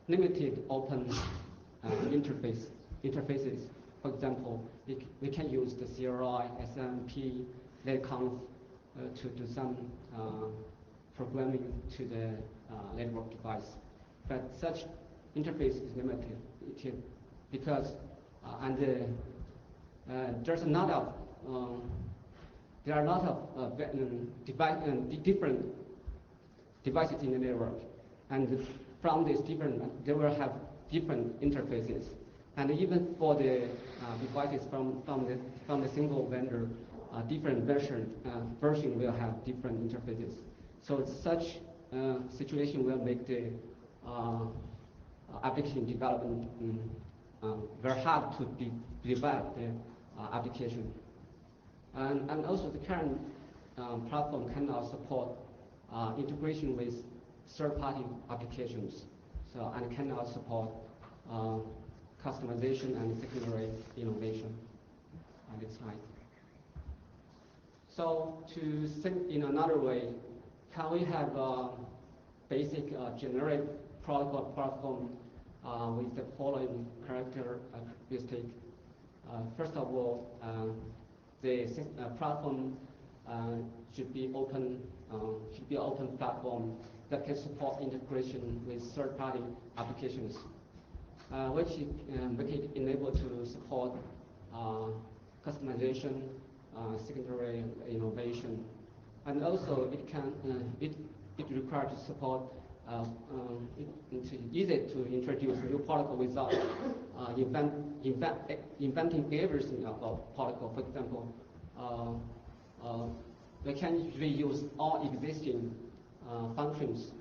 limited open interfaces. For example, we can use the CRI, SMP, LedConf to do some programming to the network device. But such interface is limited because there are a lot of different devices in the network, and from these different, they will have different interfaces. And even for the devices from the single vendor, different version will have different interfaces. So such situation will make the application development very hard to develop the application. And also the current platform cannot support integration with third-party applications, and cannot support customization and secondary innovation on this side. So to think in another way, can we have a basic generic protocol platform with the following characteristic? First of all, the platform should be open platform that can support integration with third-party applications, which make it enable to support customization, secondary innovation, and also it requires to support it's easy to introduce a new protocol without inventing everything about protocol. For example, we can reuse all existing functions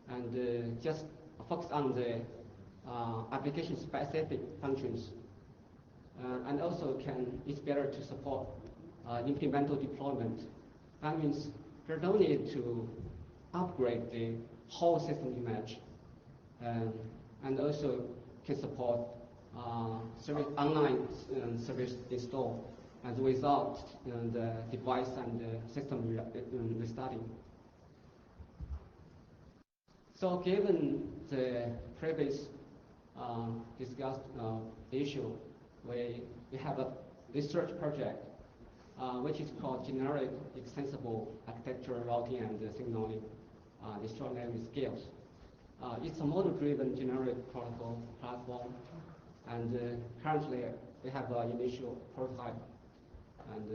and just focus on the application-specific functions. And also it's better to support incremental deployment. That means there's no need to upgrade the whole system image, and also can support online service install and without the device and the system restarting. So given the previous discussed issue, we have a research project which is called Generic Extensible Architecture Routing and Signaling, the short name is GALES. It's a model-driven generic protocol platform, and currently we have an initial prototype. And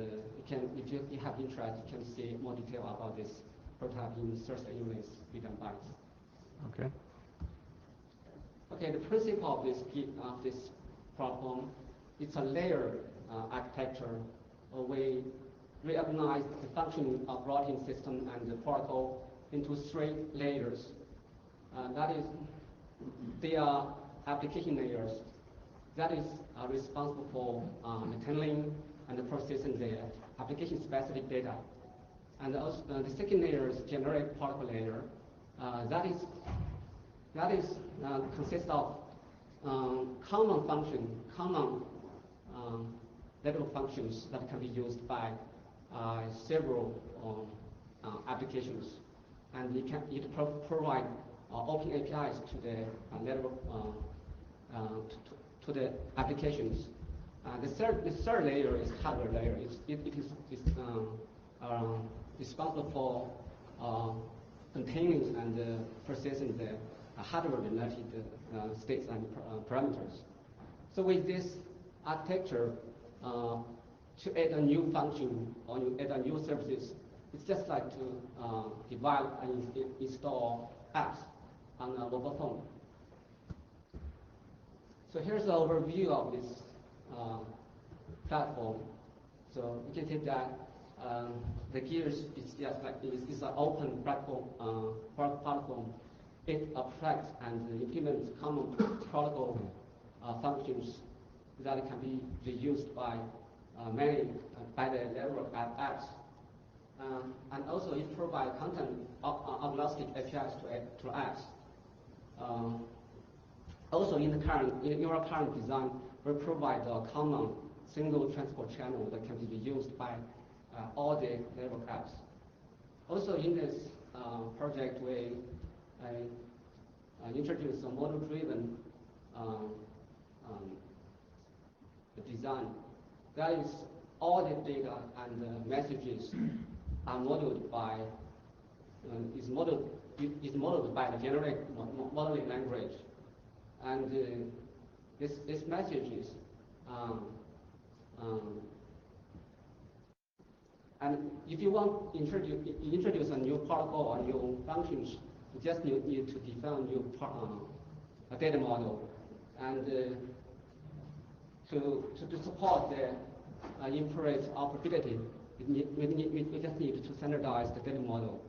if you have interest, you can see more detail about this prototype in Thursday evening's Freedom Bites. Okay. Okay, the principle of this platform, it's a layered architecture. We reorganize the functioning of routing system and the protocol into 3 layers. That is, they are application layers that is responsible for handling and processing the application-specific data. And also, the second layer is generic protocol layer. That consists of common function, common level functions that can be used by several applications, and it provide open APIs to the to the applications. The third layer is hardware layer. It is responsible for containing and processing the hardware-related states and parameters. So with this architecture, to add a new function or add a new services, it's just like to develop and install apps on a mobile phone. So here's an overview of this platform. So you can see that the gears is just like it's an open platform. It abstracts and implements common protocol functions that can be reused by by the network apps. And also it provides content agnostic APIs to apps. Also in our current design, we provide a common single transport channel that can be used by all the network apps. Also in this project, we introduced a model-driven design. That is, all the data and messages are modeled by is modeled by the generic modeling language, and this messages and if you want to introduce a new protocol or new functions, you just need to define a new data model, and to support the inference operability, we just need to standardize the data model.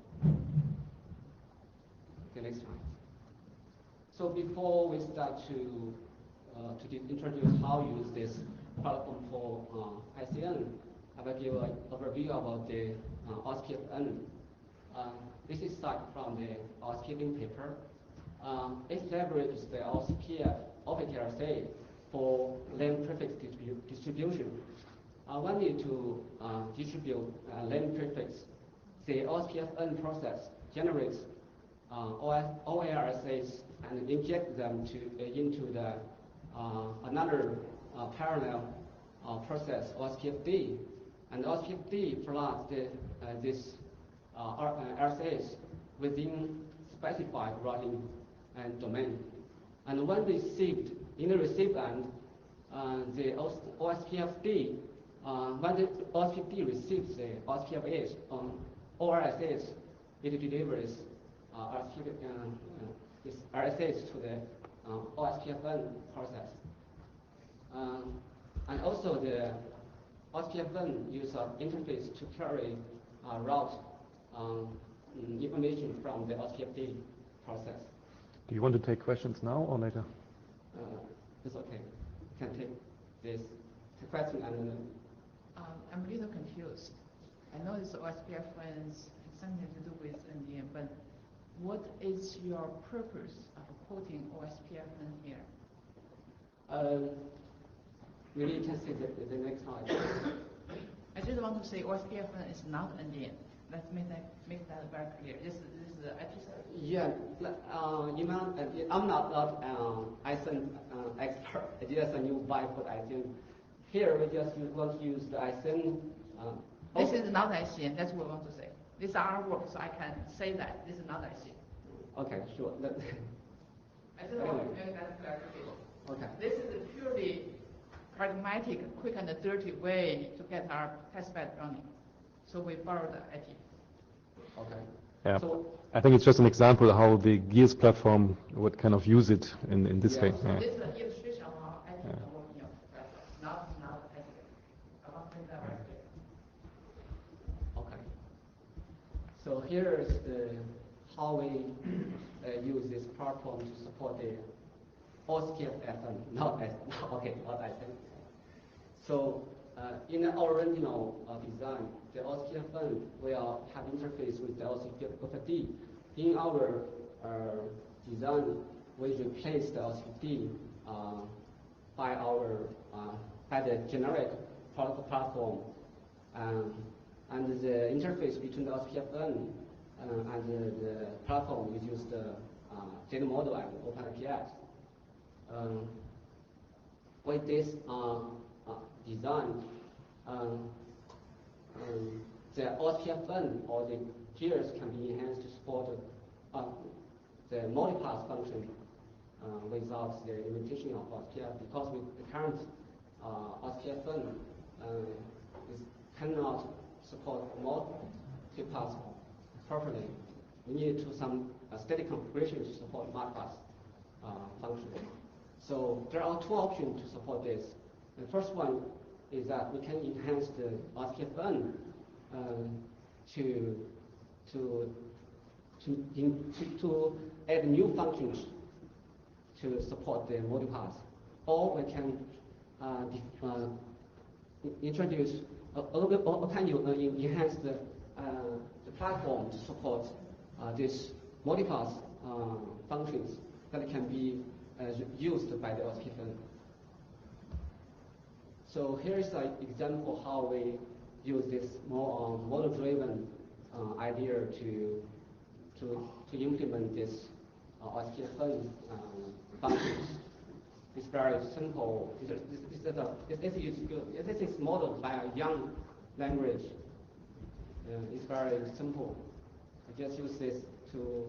Okay, next slide. So before we start to introduce how to use this platform for ICN, I will give an overview about the OSPFN. This is started from the OSPFN paper. It leverages the OSPF OPTRSA for lane prefix distribution. When we need to distribute lane prefix, the OSPFN process generates OARSAs and inject them into the another parallel process, OSPFD, and OSPFD floods this RSAs within specified routing and domain. And when received, in the received end, the OSPFD, when the OSPFD receives the OSPFAs ORSAs, it delivers this RSAs to the OSPFN process. And also the OSPFN uses an interface to carry route information from the OSPFD process. Do you want to take questions now or later? It's okay. You can take this question and I'm a little confused. I know this OSPFN has something to do with NDM, but what is your purpose of quoting OSPFN here? Maybe you can see the next slide. I just want to say OSPFN is not NDM. Let's make that very clear. This is the episode. Yeah, I'm not ISN expert. I just a new vibe for ISN. Here we just want to use the ISN. This is not ICN. That's what I want to say. These are our work, so I can say that this is not ICN. Okay, sure. I just want to make that clarification. Okay. This is a purely pragmatic, quick and dirty way to get our testbed running. So we borrow the IT. Okay. Yeah. So, I think it's just an example how the Gears platform would kind of use it in this way. So Yeah. this is an illustration of how IT is working on the not IT. I want to make that very clear. okay. So here is how we use this platform to support the OSPF-FM, not ICN. So in the original design, the OSPF-FM will have interface with the OSPF-D. In our design, we replace the OSPF-D by the generic platform, and the interface between the OSPF-N and the platform we use the data model and OpenIPS. With this design, the OSPF-N or the tiers can be enhanced to support the multipass function without the limitation of OSPF, because with the current OSPF-N cannot support multipass properly. We need to some static configuration to support multipass function. So there are two options to support this. The first one is that we can enhance the OSPF-N to add new functions to support the multipass, or we can introduce or can you enhance the platform to support these multipass functions that can be used by the OSPF-N. So here is an example how we use this more model-driven idea to implement this OSPF-N functions. It's very simple. This is modeled by a young language. It's very simple. I just use this to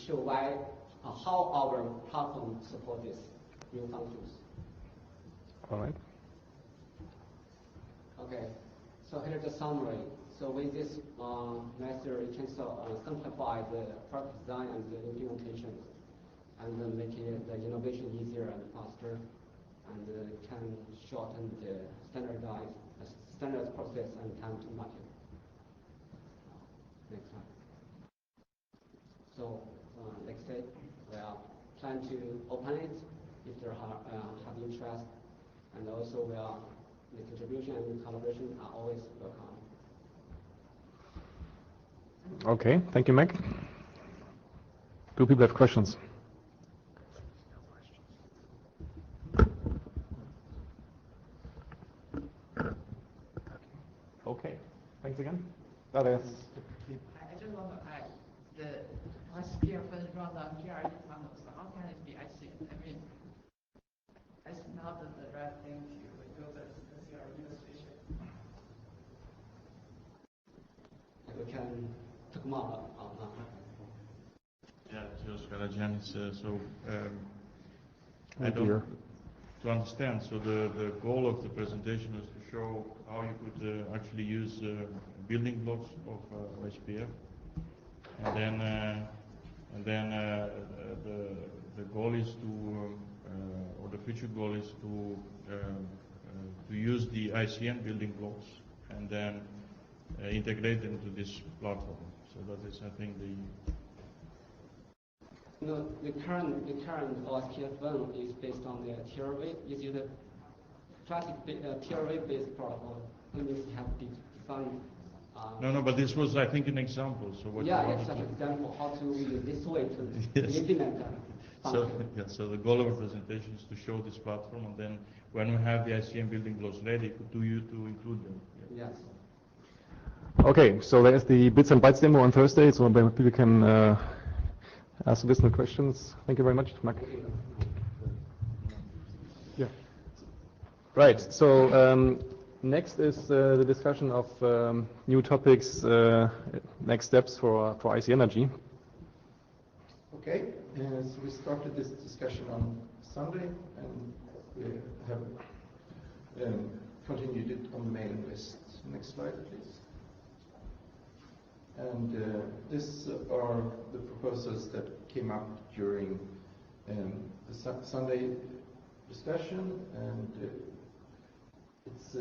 show how our platform supports these new functions. All right. Okay. So here's the summary. So with this method, you can simplify the product design and the implementation, and then make the innovation easier and faster, and can shorten the standardized process and time to market. Next slide. So next step, we plan to open it if there have interest, and also the contribution and collaboration are always welcome. Okay, thank you, Meg. Do people have questions? Okay, thanks again. I just want to add, the OSPF-N run on PRE panels, how can it be ICN? I mean, it's not the right thing to do this as your illustration. We can talk more about Yeah, George Karagianis. I don't to understand. So the goal of the presentation was to show how you could actually use building blocks of OSPF, and then the goal is to or the future goal is to use the ICN building blocks and then integrate them into this platform. So that is, I think, the current OSPF-N is based on the TRV. Is it a classic TRV-based protocol? That means you have defined. No, but this was, I think, an example. So what it's an example how to use this way to implement that. So the goal of our presentation is to show this platform, and then when we have the ICN building blocks ready, to include them. Yes. Okay, so there's the Bits and Bytes demo on Thursday, so people can ask additional questions. Thank you very much, Mark. Yeah. Right, so next is the discussion of new topics, next steps for Icnrg. Okay, so we started this discussion on Sunday, and we have continued it on the mailing list. Next slide, please. And these are the proposals that came up during the Sunday discussion, and it's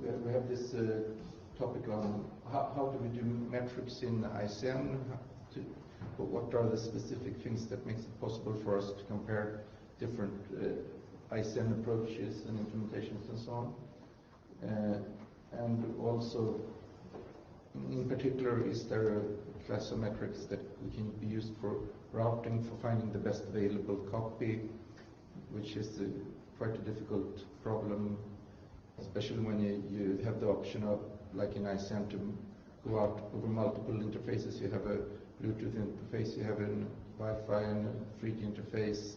we have this topic on how do we do metrics in ICN? What are the specific things that makes it possible for us to compare different ICN approaches and implementations and so on? And also, in particular, is there a class of metrics that can be used for routing, for finding the best available copy, which is quite a difficult problem, especially when you have the option of, like in ICN, to go out over multiple interfaces. You have a Bluetooth interface, you have a Wi-Fi and a 3D interface,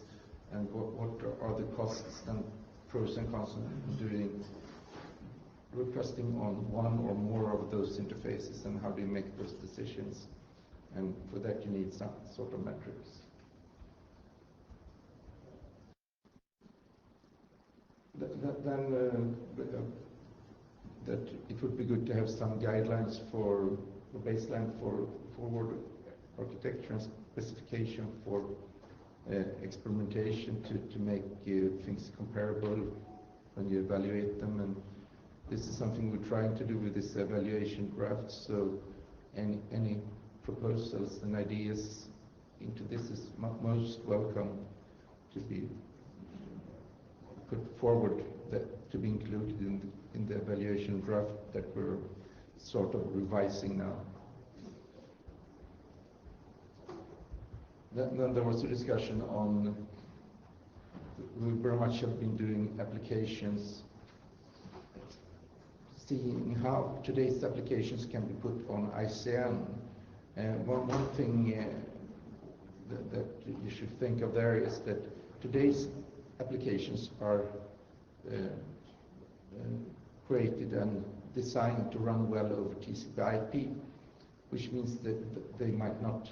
and what are the costs and pros and cons of doing requesting on one or more of those interfaces, and how do you make those decisions? And for that you need some sort of metrics. Then that it would be good to have some guidelines for a baseline for forward architecture and specification for experimentation to make things comparable when you evaluate them. And this is something we're trying to do with this evaluation draft. So any proposals and ideas into this is most welcome to be put forward, to be included in the evaluation draft that we're sort of revising now. Then there was a discussion on, we very much have been doing applications, seeing how today's applications can be put on ICN. One thing that you should think of there is that today's applications are created and designed to run well over TCP/IP, which means that they might not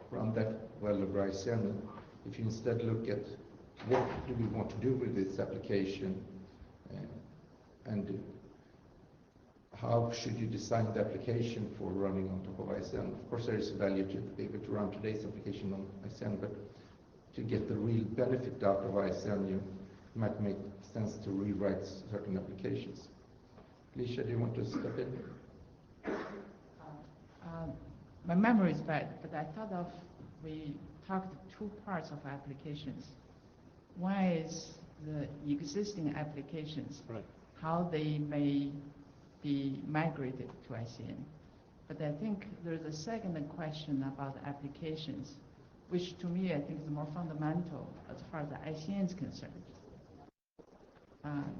run that well over ICN. If you instead look at what do we want to do with this application, and how should you design the application for running on top of ICN. Of course, there is value to be able to run today's application on ICN, but to get the real benefit out of ICN, you might make sense to rewrite certain applications. Alicia, do you want to step in? My memory is bad, but I thought we talked two parts of applications. One is the existing applications, right, how they may be migrated to ICN. But I think there's a second question about applications, which to me I think is more fundamental as far as the ICN is concerned.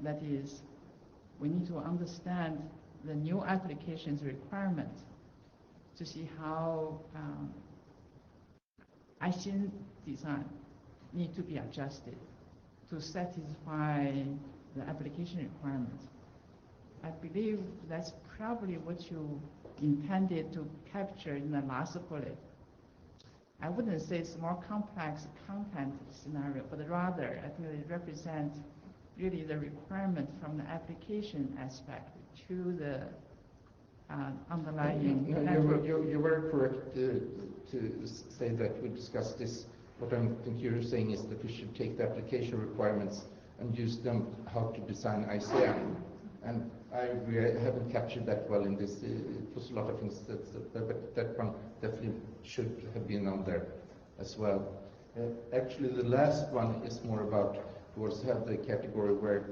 That is, we need to understand the new applications requirement to see how ICN design need to be adjusted to satisfy the application requirements. I believe that's probably what you intended to capture in the last bullet. I wouldn't say it's more complex content scenario, but rather I think it represents really the requirement from the application aspect to the underlying network. You were correct to say that we discussed this. What I think you're saying is that we should take the application requirements and use them how to design ICN. And I agree, I haven't captured that well in this. It was a lot of things, but that one definitely should have been on there as well. Actually, the last one is more about, we also have the category where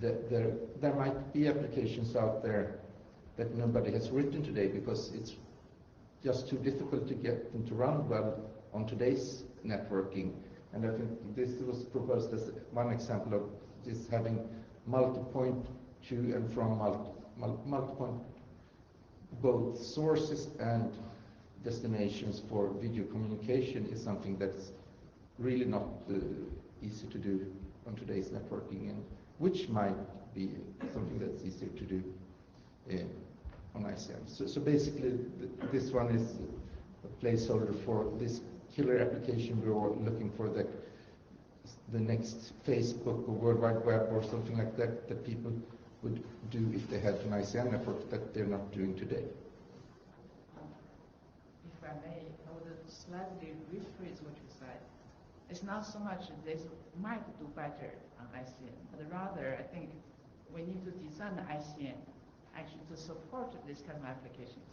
there might be applications out there that nobody has written today because it's just too difficult to get them to run well on today's networking. And I think this was proposed as one example of this, having multi-point to and from multi-point, both sources and destinations for video communication is something that's really not easy to do on today's networking, and which might be something that's easier to do on ICN. So basically, this one is a placeholder for this killer application we're all looking for, that the next Facebook or World Wide Web or something like that, that people would do if they had an ICN network that they're not doing today. If I may, I would slightly rephrase what you said. It's not so much they might do better on ICN, but rather I think we need to design the ICN actually to support this kind of applications?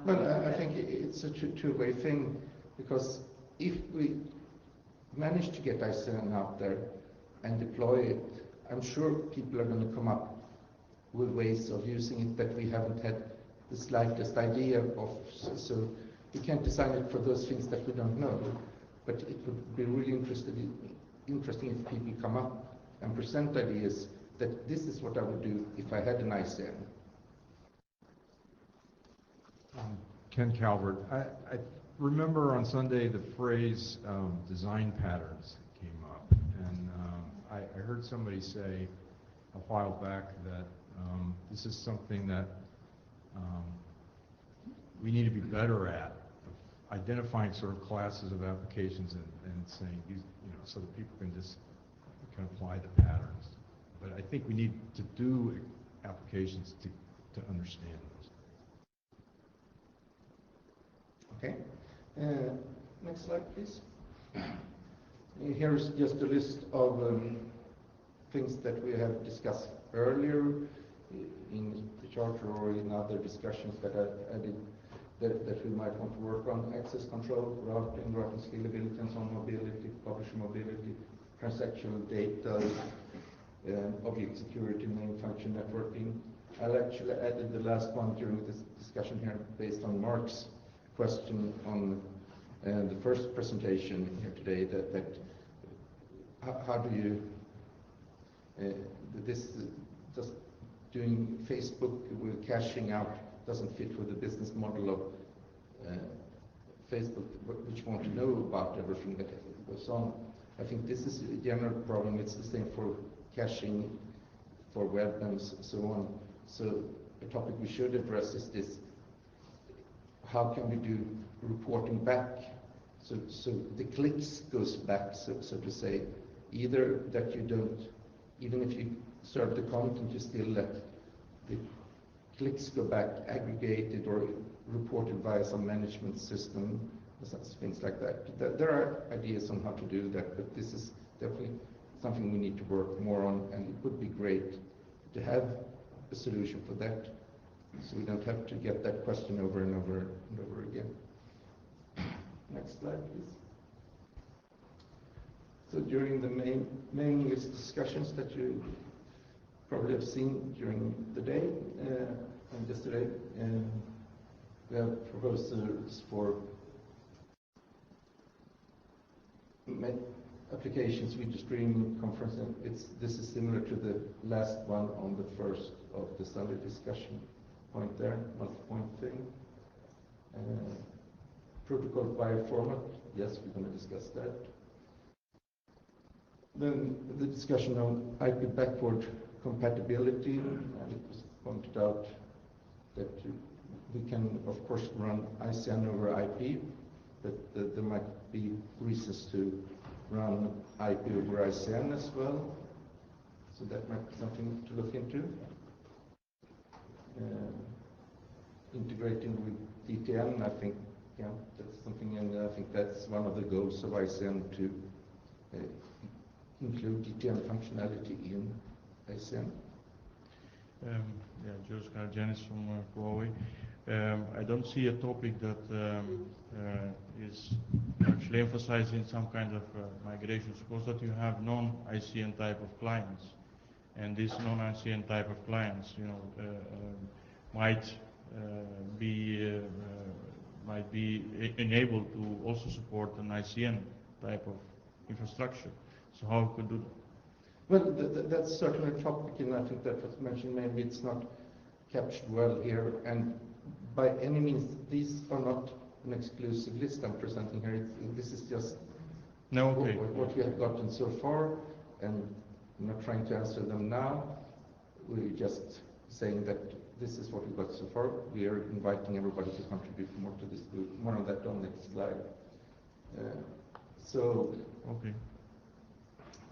Well, I think it's a two-way thing, because if we manage to get ICN out there and deploy it, I'm sure people are going to come up with ways of using it that we haven't had the slightest idea of. So we can't design it for those things that we don't know. But it would be really interesting if people come up and present ideas that this is what I would do if I had an ICN. Ken Calvert. I remember on Sunday the phrase design patterns came up, and I heard somebody say a while back that this is something that we need to be better at, identifying sort of classes of applications and saying these, so that people can apply the patterns. But I think we need to do applications to understand those. Okay. Next slide, please. Here's just a list of things that we have discussed earlier in the charter or in other discussions that I did that we might want to work on: access control, routing scalability, and so on, mobility, publisher mobility, transactional data, object security, main function networking. I'll actually added the last one during this discussion here based on Mark's question on the first presentation here today, that how do you just doing Facebook with caching out doesn't fit with the business model of Facebook, which want to know about everything that goes on. I think this is a general problem. It's the same for caching, for web and so on. So a topic we should address is this: how can we do reporting back? So the clicks goes back, so to say, either that you don't, even if you serve the content, you still let the clicks go back aggregated or reported via some management system, things like that. There are ideas on how to do that, but this is definitely something we need to work more on, and it would be great to have a solution for that, so we don't have to get that question over and over and over again. Next slide, please. So during the main list discussions that you probably have seen during the day and yesterday, we have proposals for applications with the streaming conference. This is similar to the last one on the first of the Sunday discussion point there, multi-point thing. Protocol file format, yes, we're going to discuss that. Then the discussion on IP backward compatibility, and it was pointed out that we can, of course, run ICN over IP, but there might be reasons to run IP over ICN as well. So that might be something to look into. Integrating with DTN, I think, yeah, that's something, and I think that's one of the goals of ICN to include DTN functionality in ICN. Yeah, Joe Scarjanis from Huawei. I don't see a topic that is actually emphasizing some kind of migration. Suppose that you have non-ICN type of clients, and these non-ICN type of clients, might be enabled to also support an ICN type of infrastructure. So how we could do that? Well, that's certainly a topic, and I think that was mentioned. Maybe it's not captured well here, and by any means, these are not an exclusive list I'm presenting here. This is just what we have gotten so far, and I'm not trying to answer them now. We're just saying that this is what we got so far. We are inviting everybody to contribute more to this group. More on that on next slide.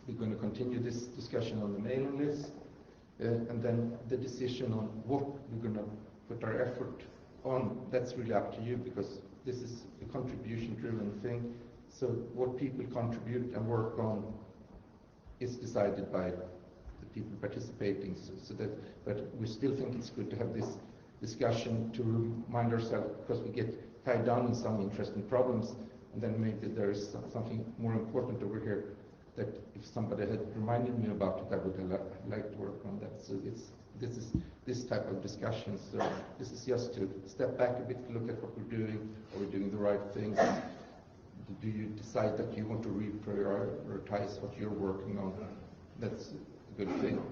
We're going to continue this discussion on the mailing list, and then the decision on what we're going to put our effort on, that's really up to you, because this is a contribution-driven thing. So what people contribute and work on is decided by the people participating. But we still think it's good to have this discussion to remind ourselves, because we get tied down in some interesting problems, and then maybe there is something more important over here that if somebody had reminded me about it, I would have liked to work on that. So this is this type of discussion. So this is just to step back a bit, look at what we're doing. Are we doing the right things? Do you decide that you want to reprioritize what you're working on? That's a good thing.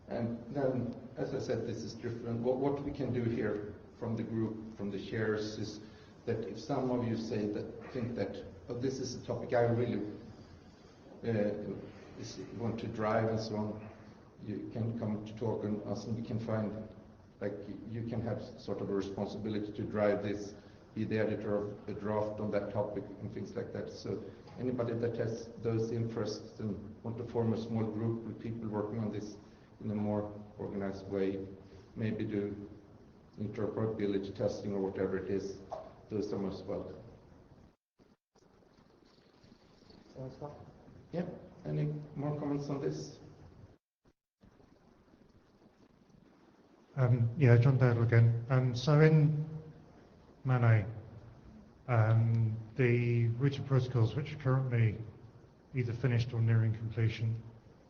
And then, as I said, this is different. What we can do here from the group, from the shares, is that if some of you think that oh, this is a topic I really want to drive and so on, you can come to talk on us, and we can find, like, you can have sort of a responsibility to drive this, be the editor of a draft on that topic and things like that. So anybody that has those interests and want to form a small group with people working on this in a more organized way, maybe do interoperability testing or whatever it is, those are most welcome. Yeah, any more comments on this? Yeah, John Dale again. So in MANE, the routing protocols, which are currently either finished or nearing completion,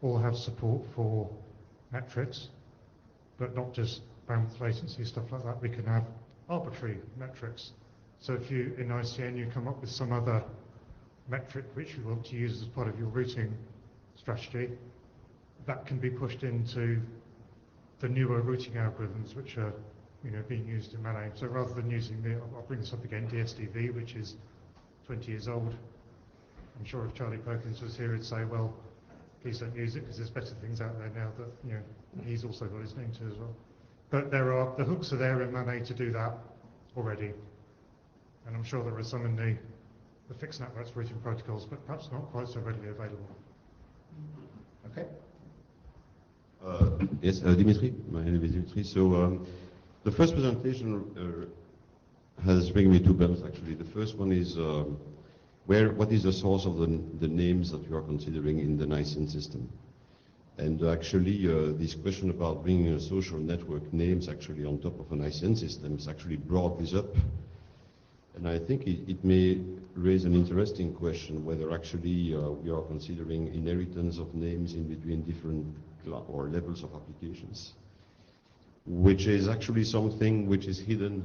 all have support for metrics, but not just bandwidth latency, stuff like that. We can have arbitrary metrics. So if you, in ICN, you come up with some other metric which you want to use as part of your routing strategy, that can be pushed into the newer routing algorithms which are being used in MANE. So rather than using I'll bring this up again, DSDV, which is 20 years old, I'm sure if Charlie Perkins was here, he'd say, well, please don't use it because there's better things out there now that he's also got his name to as well. But the hooks are there in MANE to do that already, and I'm sure there are some in the fixed networks routing protocols, but perhaps not quite so readily available. Okay. Yes, Dimitri, my name is Dimitri. So the first presentation has bring me two bells actually. The first one is what is the source of the names that you are considering in the ICN system? And actually this question about bringing a social network names actually on top of an ICN system is actually brought this up. And I think it may raise an interesting question whether actually we are considering inheritance of names in between different or levels of applications, which is actually something which is hidden,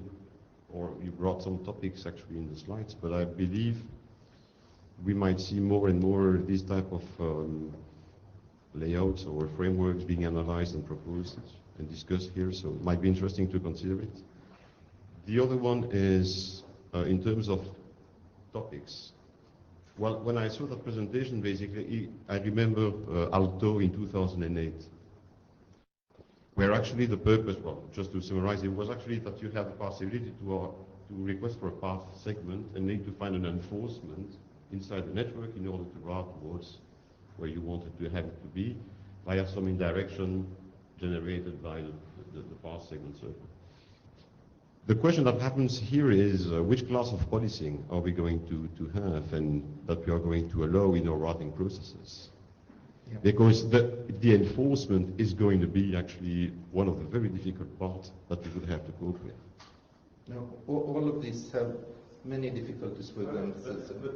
or you brought some topics actually in the slides, but I believe we might see more and more these type of layouts or frameworks being analyzed and proposed and discussed here, so it might be interesting to consider it. The other one is in terms of topics. Well, when I saw that presentation, basically, I remember Alto in 2008, where actually the purpose, well, just to summarize, it was actually that you have the possibility to request for a path segment and need to find an enforcement inside the network in order to route towards where you wanted to have it to be via some indirection generated by the path segment circuit. The question that happens here is which class of policing are we going to have and that we are going to allow in our routing processes? Yeah. Because the enforcement is going to be actually one of the very difficult parts that we would have to cope with. No, all of these have many difficulties with them.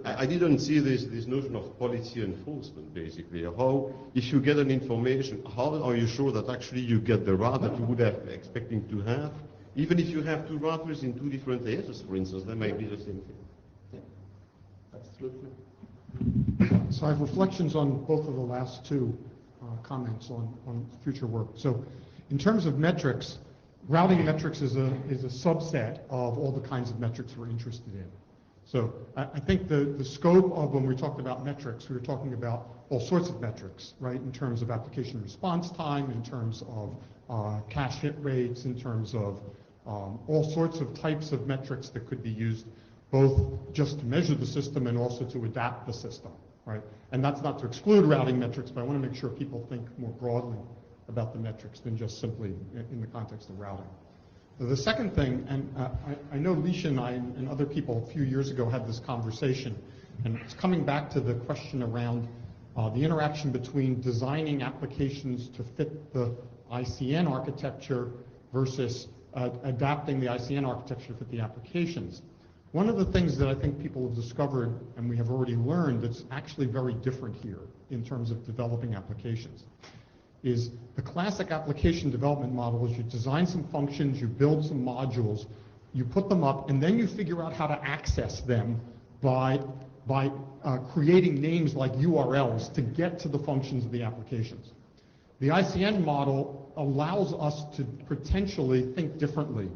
I didn't see this notion of policy enforcement, basically. How, if you get an information, how are you sure that actually you get the route that you would have expecting to have? Even if you have two routers in two different areas, for instance, that might be the same thing. Yeah, absolutely. So I have reflections on both of the last two comments on future work. So in terms of metrics, routing metrics is a subset of all the kinds of metrics we're interested in. So I think the scope of when we talked about metrics, we were talking about all sorts of metrics, right, in terms of application response time, in terms of cache hit rates, in terms of all sorts of types of metrics that could be used both just to measure the system and also to adapt the system, right? And that's not to exclude routing metrics, but I want to make sure people think more broadly about the metrics than just simply in the context of routing. The second thing, and I know Leisha and I and other people a few years ago had this conversation, and it's coming back to the question around the interaction between designing applications to fit the ICN architecture versus adapting the ICN architecture to fit the applications. One of the things that I think people have discovered, and we have already learned, that's actually very different here in terms of developing applications, is the classic application development model is you design some functions, you build some modules, you put them up, and then you figure out how to access them by creating names like URLs to get to the functions of the applications. The ICN model allows us to potentially think differently.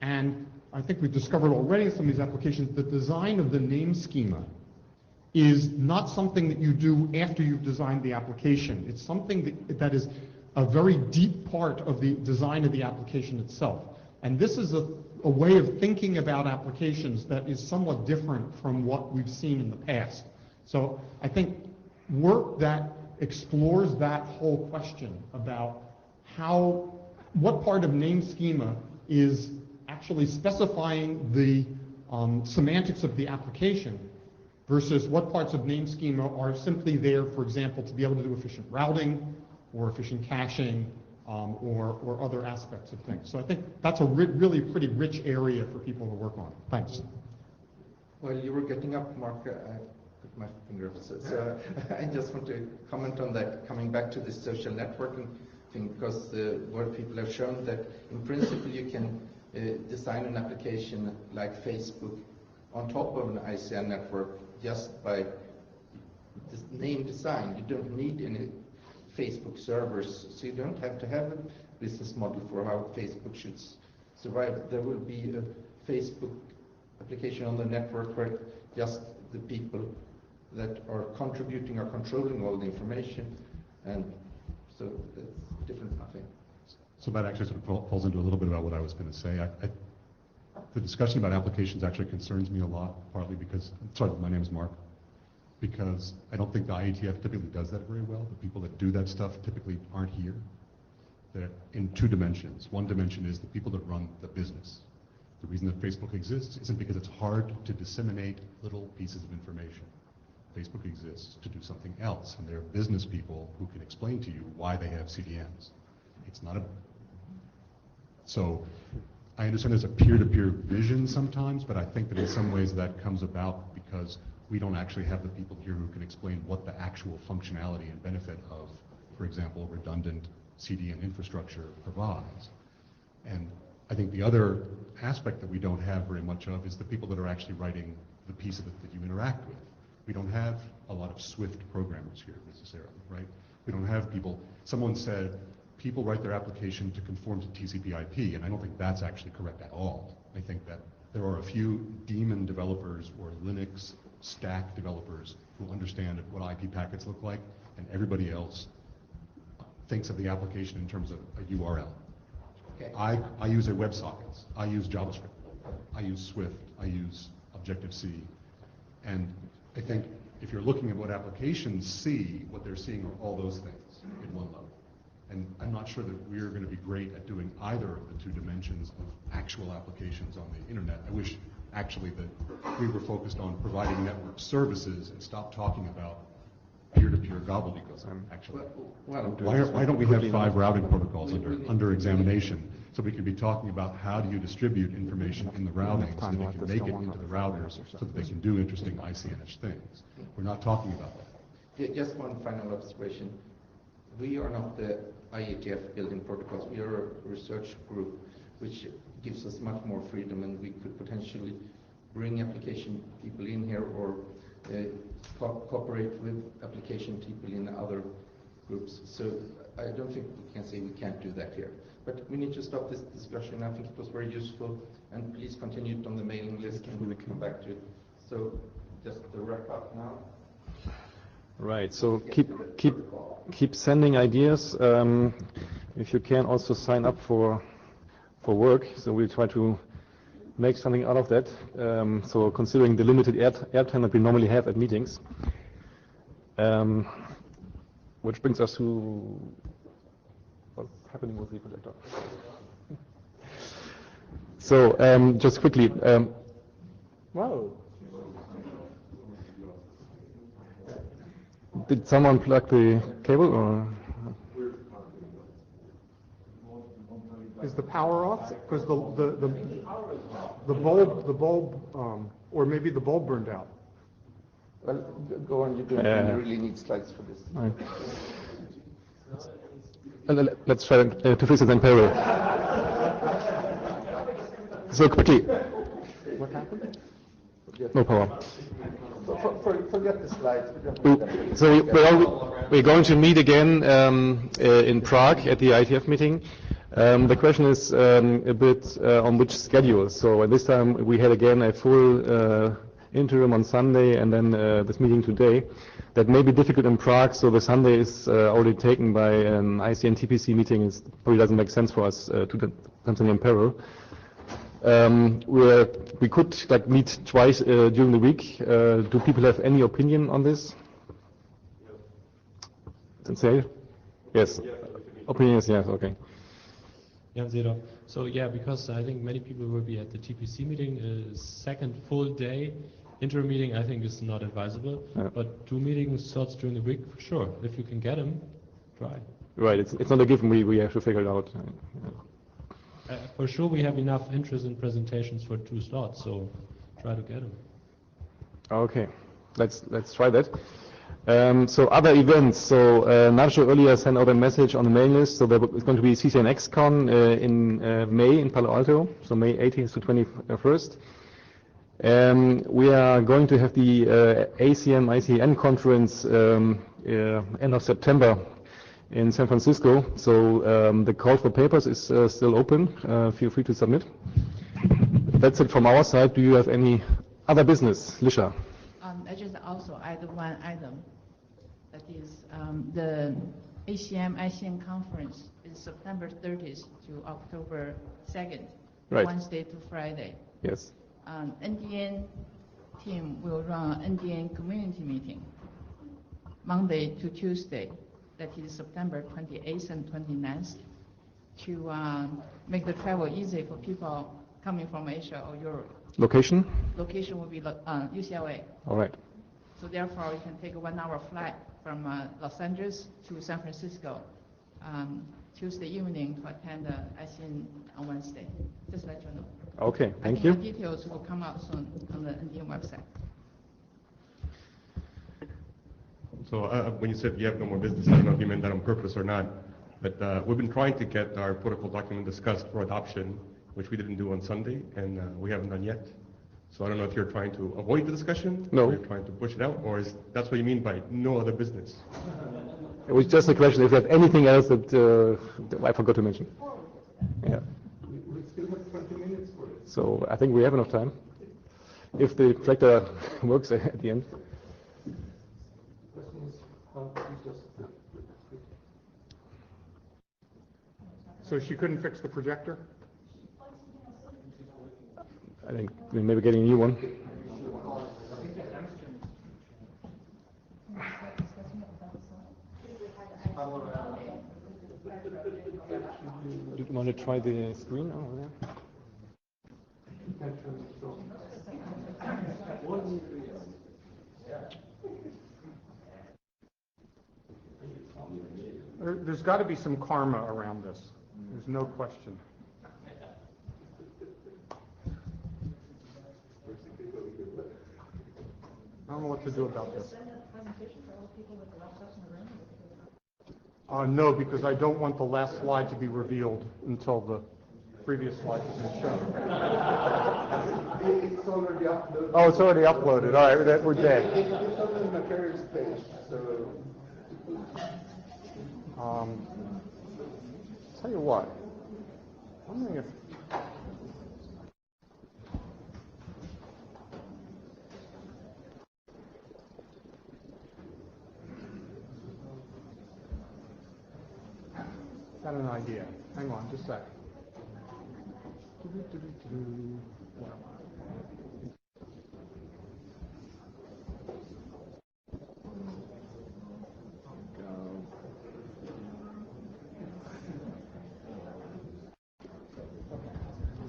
And I think we've discovered already in some of these applications, the design of the name schema is not something that you do after you've designed the application. It's something that is a very deep part of the design of the application itself. And this is a way of thinking about applications that is somewhat different from what we've seen in the past. So I think work that explores that whole question about what part of name schema is actually specifying the semantics of the application versus what parts of name schema are simply there, for example, to be able to do efficient routing or efficient caching or other aspects of things. So I think that's a really pretty rich area for people to work on. Thanks. Well, you were getting up, Mark. I put my finger up. So I just want to comment on that, coming back to the social networking thing, because what people have shown that in principle you can design an application like Facebook on top of an ICN network just by this name design. You don't need any Facebook servers, so you don't have to have a business model for how Facebook should survive. There will be a Facebook application on the network where just the people that are contributing are controlling all the information, and so that's different, I think. So that actually sort of falls into a little bit about what I was going to say. The discussion about applications actually concerns me a lot, partly because, sorry, my name is Mark, because I don't think the IETF typically does that very well. The people that do that stuff typically aren't here. They're in two dimensions. One dimension is the people that run the business. The reason that Facebook exists isn't because it's hard to disseminate little pieces of information. Facebook exists to do something else, and there are business people who can explain to you why they have CDNs. It's not a... So I understand there's a peer-to-peer vision sometimes, but I think that in some ways that comes about because we don't actually have the people here who can explain what the actual functionality and benefit of, for example, redundant CDN infrastructure provides. And I think the other aspect that we don't have very much of is the people that are actually writing the piece of it that you interact with. We don't have a lot of Swift programmers here necessarily, right? We don't have people, someone said, people write their application to conform to TCP/IP, and I don't think that's actually correct at all. I think that there are a few daemon developers or Linux stack developers who understand what IP packets look like, and everybody else thinks of the application in terms of a URL. Okay. I use their WebSockets. I use JavaScript. I use Swift. I use Objective-C. And I think if you're looking at what applications see, what they're seeing are all those things at one level. And I'm not sure that we're going to be great at doing either of the two dimensions of actual applications on the internet. I wish actually that we were focused on providing network services and stopped talking about peer-to-peer gobbledygook. Actually, why don't we have 5 routing protocols under examination so we could be talking about how do you distribute information in the routing so that it can make it into the routers so that they can do interesting ICN-ish things. We're not talking about that. Just one final observation. We are not the IETF building protocols. We are a research group which gives us much more freedom, and we could potentially bring application people in here or cooperate with application people in other groups. So I don't think we can say we can't do that here. But we need to stop this discussion. I think it was very useful, and please continue it on the mailing list and we'll come back to it. So just to wrap up now. Right, so keep sending ideas. If you can also sign up for work, so we'll try to make something out of that. So considering the limited airtime that we normally have at meetings, which brings us to what's happening with the projector. So just quickly, wow. Did someone plug the cable or? Is the power off? Because the bulb, or maybe the bulb burned out. Well, go on, you don't really need slides for this. Right. Let's try to fix it in parallel. So quickly. What happened? No power. Forget the slides. So we're going to meet again in Prague at the IETF meeting. The question is a bit on which schedule. So this time we had again a full interim on Sunday and then this meeting today. That may be difficult in Prague, so the Sunday is already taken by an ICN TPC meeting. It probably doesn't make sense for us to continue in parallel. We could meet twice during the week. Do people have any opinion on this? Say? Yes. Opinion is yes, okay. Jan Zedorf. So yeah, because I think many people will be at the TPC meeting, second full day. Interim meeting I think is not advisable, but 2 meeting slots during the week, for sure. If you can get them, try. Right, it's not a given, we have to figure it out. For sure we have enough interest in presentations for 2 slots, so try to get them. Okay, let's try that. So other events, so Nacho earlier sent out a message on the mailing list, so there is going to be CCNXCon in May in Palo Alto, so May 18th to 21st. We are going to have the ACM ICN conference end of September in San Francisco, so the call for papers is still open, feel free to submit. That's it from our side. Do you have any other business, Lisha? I just also add one item. That is the ACM ICN conference is September 30th to October 2nd, right. Wednesday to Friday. Yes. NDN team will run an NDN community meeting Monday to Tuesday, that is September 28th and 29th, to make the travel easy for people coming from Asia or Europe. Location? Location will be UCLA. All right. So therefore, you can take a 1-hour flight from Los Angeles to San Francisco Tuesday evening to attend ICN on Wednesday. Just let you know. Okay, thank you. The details will come out soon on the NDN website. So when you said you have no more business, I don't know if you meant that on purpose or not, but we've been trying to get our protocol document discussed for adoption, which we didn't do on Sunday, and we haven't done yet. So I don't know if you're trying to avoid the discussion, no, or you're trying to push it out, or is that's what you mean by no other business? It was just a question if you have anything else that I forgot to mention. Yeah. We still have 20 minutes for it. So I think we have enough time, if the projector works at the end. So she couldn't fix the projector? I think we may be getting a new one. Do you want to try the screen over there? There's got to be some karma around this. There's no question. I don't know what to do about this. No, because I don't want the last slide to be revealed until the previous slide has been shown. It's already uploaded. Oh, it's already uploaded. All right, we're dead. It's on the materials page, so... Tell you what, I'm wondering if... Got an idea. Hang on, just a sec. Where am I?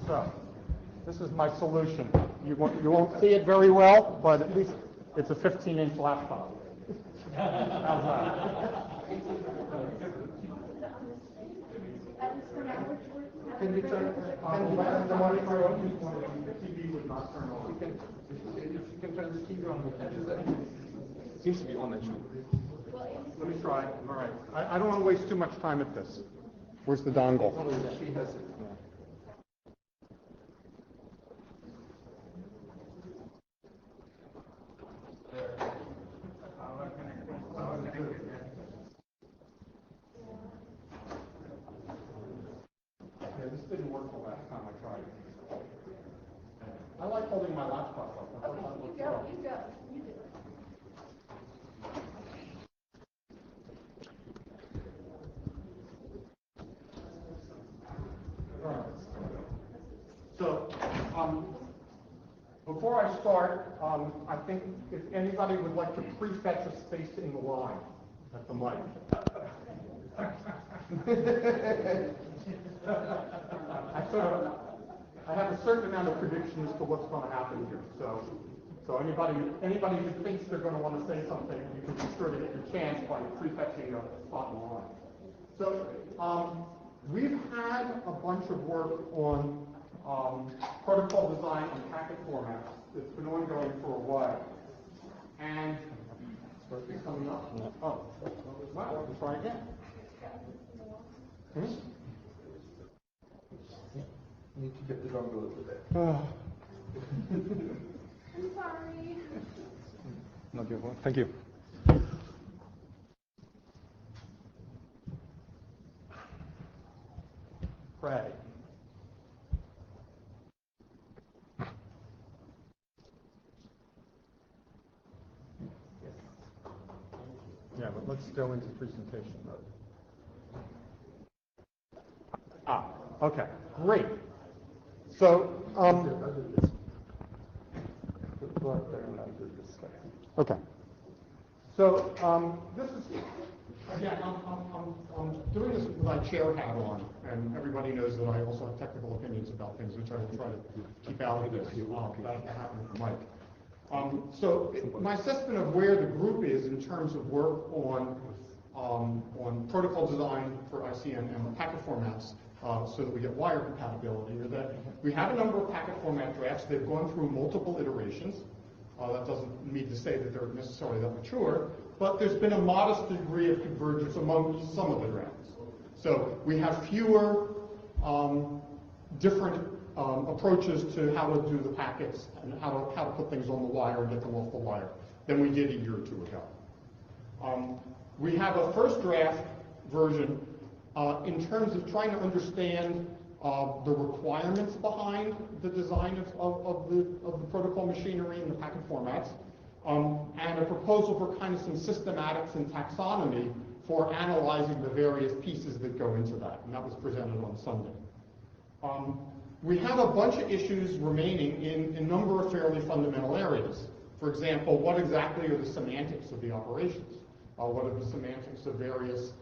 So, this is my solution. You won't see it very well, but at least it's a 15-inch laptop. How's that? Can you turn, the monitor on? The TV would not turn on. If you can turn the TV on, It seems to be on actually. let me try. All right. I don't want to waste too much time at this. Where's the dongle? She has it. Yeah, this didn't work the last time I tried it. I like holding my laptop up. Okay, you go, you do it. So, before I start, I think if anybody would like to prefetch a space in the line at the mic. I have a certain amount of prediction as to what's going to happen here. So anybody who thinks they're going to want to say something, you can be sure to get your chance by prefetching a spot in the line. So, we've had a bunch of work on protocol design and packet formats. It's been ongoing for a while. And it's coming up. Oh, wow, let's try again. Need to get the dongle a little bit. Oh. I'm sorry. Not your fault. Thank you. Pray. Yeah, but let's go into presentation mode. Okay, great. So, okay. So, this is, again, I'm doing this with my chair hat on, and everybody knows that I also have technical opinions about things, which I will try to keep out of this. That'll happen with Mike. So, my assessment of where the group is in terms of work on protocol design for ICN and packet formats, so that we get wire compatibility, or that we have a number of packet format drafts. They've gone through multiple iterations. That doesn't mean to say that they're necessarily that mature, but there's been a modest degree of convergence among some of the drafts. So we have fewer different approaches to how to do the packets and how to put things on the wire and get them off the wire than we did a year or two ago. We have a first draft version in terms of trying to understand the requirements behind the design of the protocol machinery and the packet formats, and a proposal for kind of some systematics and taxonomy for analyzing the various pieces that go into that, and that was presented on Sunday. We have a bunch of issues remaining in a number of fairly fundamental areas. For example, what exactly are the semantics of the operations? What are the semantics of various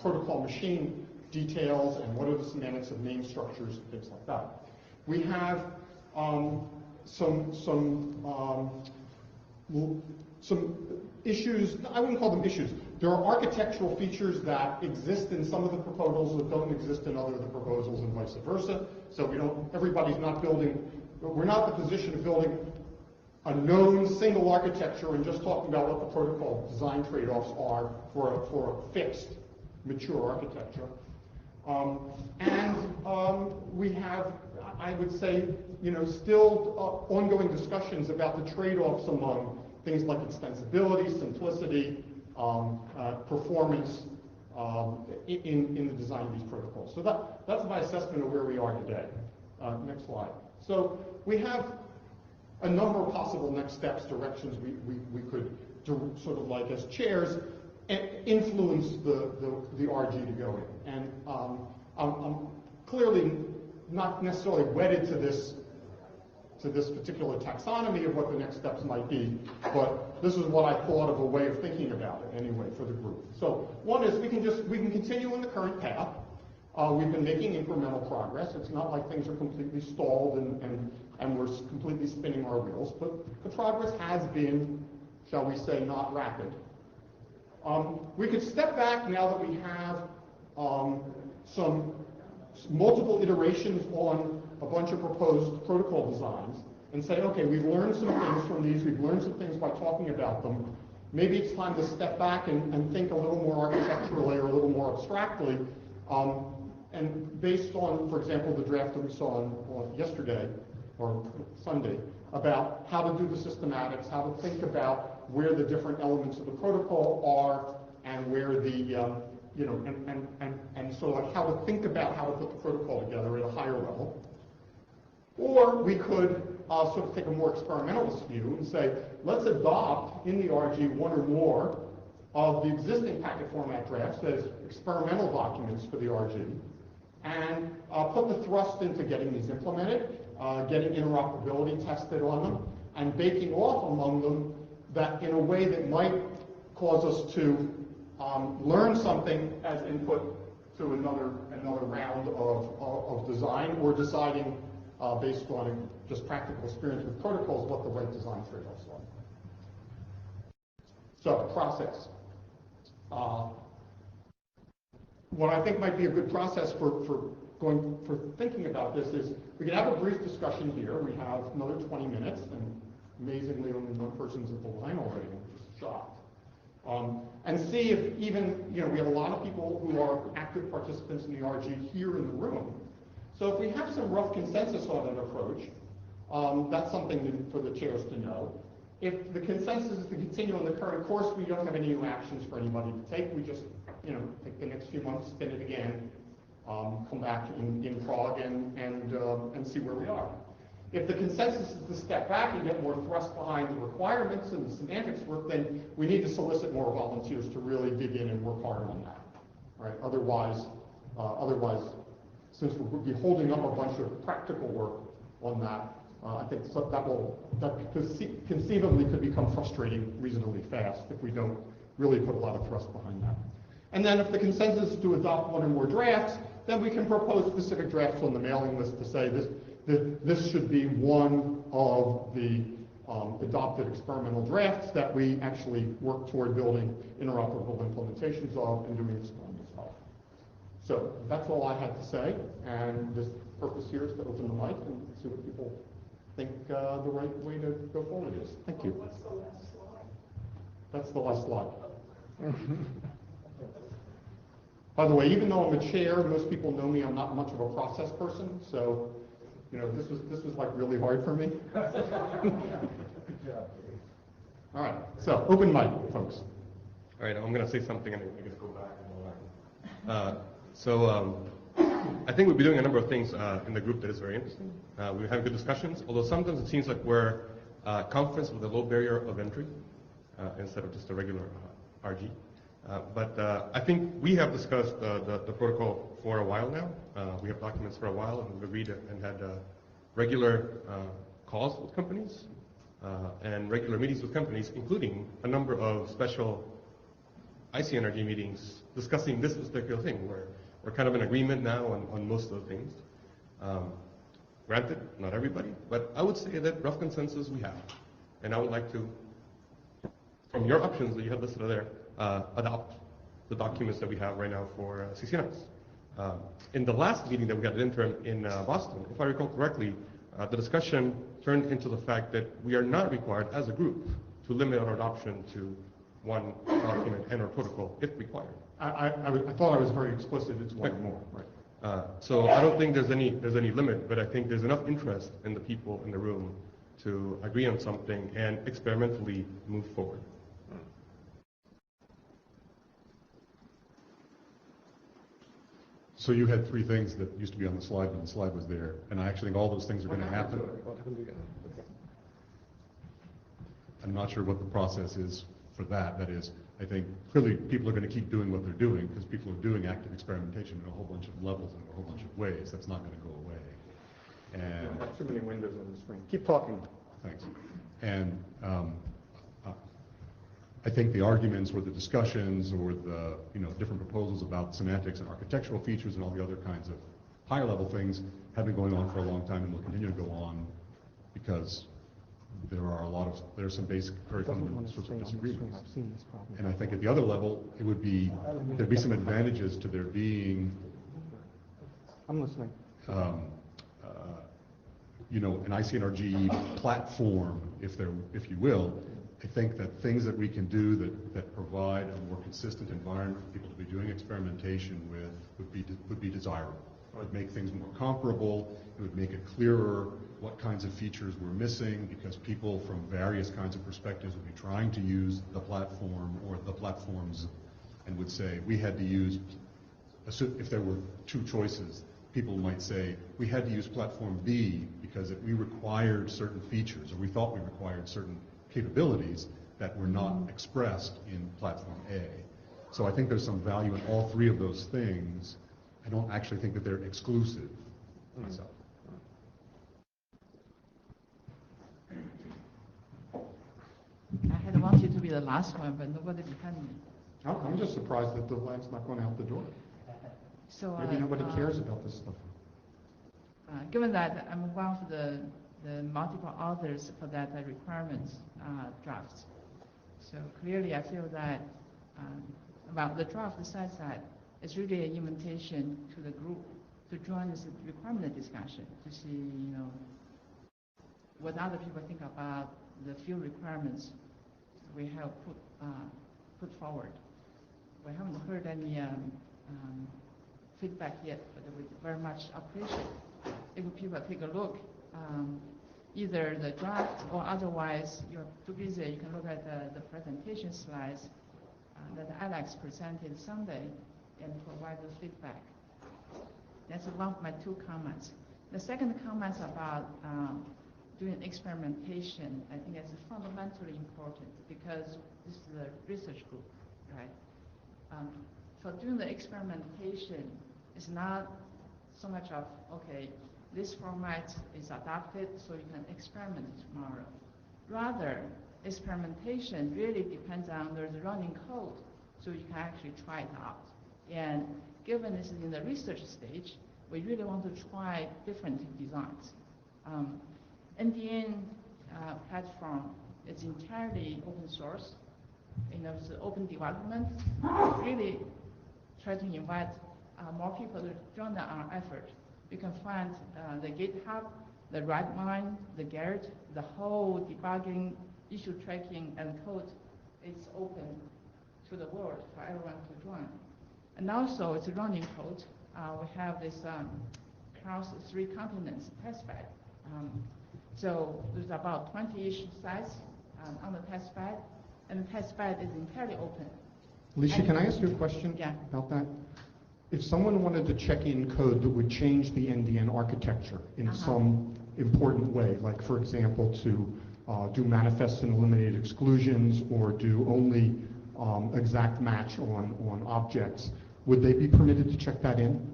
protocol machine details, and what are the semantics of name structures and things like that. We have some issues. I wouldn't call them issues. There are architectural features that exist in some of the proposals that don't exist in other of the proposals, and vice versa. So everybody's not building. We're not in the position of building a known single architecture and just talking about what the protocol design trade-offs are for a fixed, mature architecture. We have, I would say, still ongoing discussions about the trade-offs among things like extensibility, simplicity, performance in the design of these protocols. So that's my assessment of where we are today. Next slide. So we have a number of possible next steps, directions we could do, sort of like as chairs, influence the RG to go in. And I'm clearly not necessarily wedded to this particular taxonomy of what the next steps might be, but this is what I thought of a way of thinking about it anyway for the group. So one is we can continue on the current path. We've been making incremental progress. It's not like things are completely stalled and we're completely spinning our wheels, but the progress has been shall we say, not rapid. We could step back now that we have some multiple iterations on a bunch of proposed protocol designs and say, okay, we've learned some things from these, we've learned some things by talking about them. Maybe it's time to step back and think a little more architecturally or a little more abstractly. And based on, for example, the draft that we saw on yesterday or Sunday about how to do the systematics, how to think about where the different elements of the protocol are and where the, and so like how to think about how to put the protocol together at a higher level. Or we could sort of take a more experimentalist view and say, let's adopt in the RG one or more of the existing packet format drafts as experimental documents for the RG, and put the thrust into getting these implemented, getting interoperability tested on them, and baking off among them that in a way that might cause us to learn something as input to another round of design, or deciding based on just practical experience with protocols what the right design trade-offs are. So, process. What I think might be a good process for thinking about this is we can have a brief discussion here. We have another 20 minutes, and amazingly only one person's at the line already. I'm just shocked. And see if even, we have a lot of people who are active participants in the RG here in the room. So if we have some rough consensus on an approach, that's something for the chairs to know. If the consensus is to continue on the current course, we don't have any new actions for anybody to take. We just, take the next few months, spin it again, come back in Prague and see where we are. If the consensus is to step back and get more thrust behind the requirements and the semantics work, then we need to solicit more volunteers to really dig in and work hard on that. Right? Otherwise, since we'll be holding up a bunch of practical work on that, I think that conceivably could become frustrating reasonably fast if we don't really put a lot of thrust behind that. And then if the consensus is to adopt one or more drafts, then we can propose specific drafts on the mailing list to say this should be one of the adopted experimental drafts that we actually work toward building interoperable implementations of and doing experiments of. So that's all I had to say, and this purpose here is to open the mic and see what people think the right way to go forward is. Thank you. What's the last slide? That's the last slide. By the way, even though I'm a chair, most people know me, I'm not much of a process person, so this was like really hard for me. All right, so open mic, folks. All right, I'm going to say something and I guess go back. I think we'll be doing a number of things in the group that is very interesting. We have good discussions, although sometimes it seems like we're a conference with a low barrier of entry instead of just a regular RG. But I think we have discussed the protocol for a while now. We have documents for a while, and we've agreed and had regular calls with companies and regular meetings with companies, including a number of special Icnrg meetings discussing this particular thing, where we're kind of in agreement now on most of the things. Granted, not everybody, but I would say that rough consensus we have. And I would like to, from your options that you have listed there, adopt the documents that we have right now for CCNS. In the last meeting that we had at Intern in Boston, if I recall correctly, the discussion turned into the fact that we are not required as a group to limit our adoption to one document and or protocol if required. I thought I was very explicit, it's one or more. Right. So I don't think there's any limit, but I think there's enough interest in the people in the room to agree on something and experimentally move forward. So you had three things that used to be on the slide when the slide was there, and I actually think all those things are going to happen. I'm not sure what the process is for that. That is, I think clearly people are going to keep doing what they're doing because people are doing active experimentation in a whole bunch of levels and in a whole bunch of ways. That's not going to go away. And too many windows on the screen. Keep talking. Thanks. And I think the arguments or the discussions or the different proposals about semantics and architectural features and all the other kinds of higher level things have been going on for a long time and will continue to go on because there are some basic, very fundamental sorts of disagreements. And I think at the other level, there'd be some advantages to there being, I'm listening. An ICNRG platform, if you will. I think that things that we can do that provide a more consistent environment for people to be doing experimentation with would be desirable. It would make things more comparable. It would make it clearer what kinds of features we're missing, because people from various kinds of perspectives would be trying to use the platform or the platforms and would say, we had to use, if there were two choices, people might say, we had to use platform B because we required certain features, or we thought we required certain capabilities that were not expressed in platform A. So I think there's some value in all three of those things. I don't actually think that they're exclusive myself. I had wanted to be the last one, but nobody behind me. I'm just surprised that the line's not going out the door. So maybe nobody cares about this stuff. Given that I'm one of the multiple authors for that requirements drafts, so clearly I feel that about the draft says that it's really an invitation to the group to join this requirement discussion to see, what other people think about the few requirements we have put forward. We haven't heard any feedback yet, but we very much appreciate if people take a look, either the draft or otherwise you're too busy, you can look at the presentation slides that Alex presented Sunday and provide the feedback. That's one of my two comments. The second comment about doing experimentation, I think is fundamentally important because this is a research group, right? For doing the experimentation, it's not so much of, okay, this format is adopted so you can experiment tomorrow. Rather, experimentation really depends on there's running code so you can actually try it out. And given this is in the research stage, we really want to try different designs. NDN platform is entirely open source. It's open development. Really try to invite more people to join our effort. You can find the GitHub, the Redmine, the Garrett, the whole debugging, issue tracking, and code is open to the world for everyone to join. And also, it's running code. We have this across 3 continents testbed. So there's about 20-ish sites on the testbed, and the testbed is entirely open. Alicia, can I ask you a question about that? If someone wanted to check in code that would change the NDN architecture in some important way, like for example to do manifest and eliminate exclusions or do only exact match on objects, would they be permitted to check that in?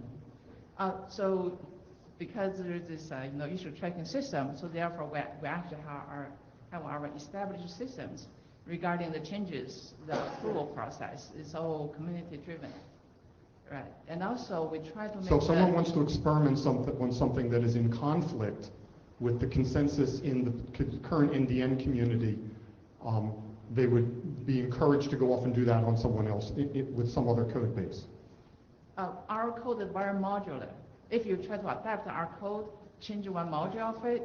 So because there is this issue tracking system, so therefore we actually have our established systems regarding the changes, the approval process is all community driven. Right, and also we try to make So if someone wants to experiment on something that is in conflict with the consensus in the current NDN community, they would be encouraged to go off and do that on someone else with some other code base. Our code is very modular. If you try to adapt our code, change one module of it,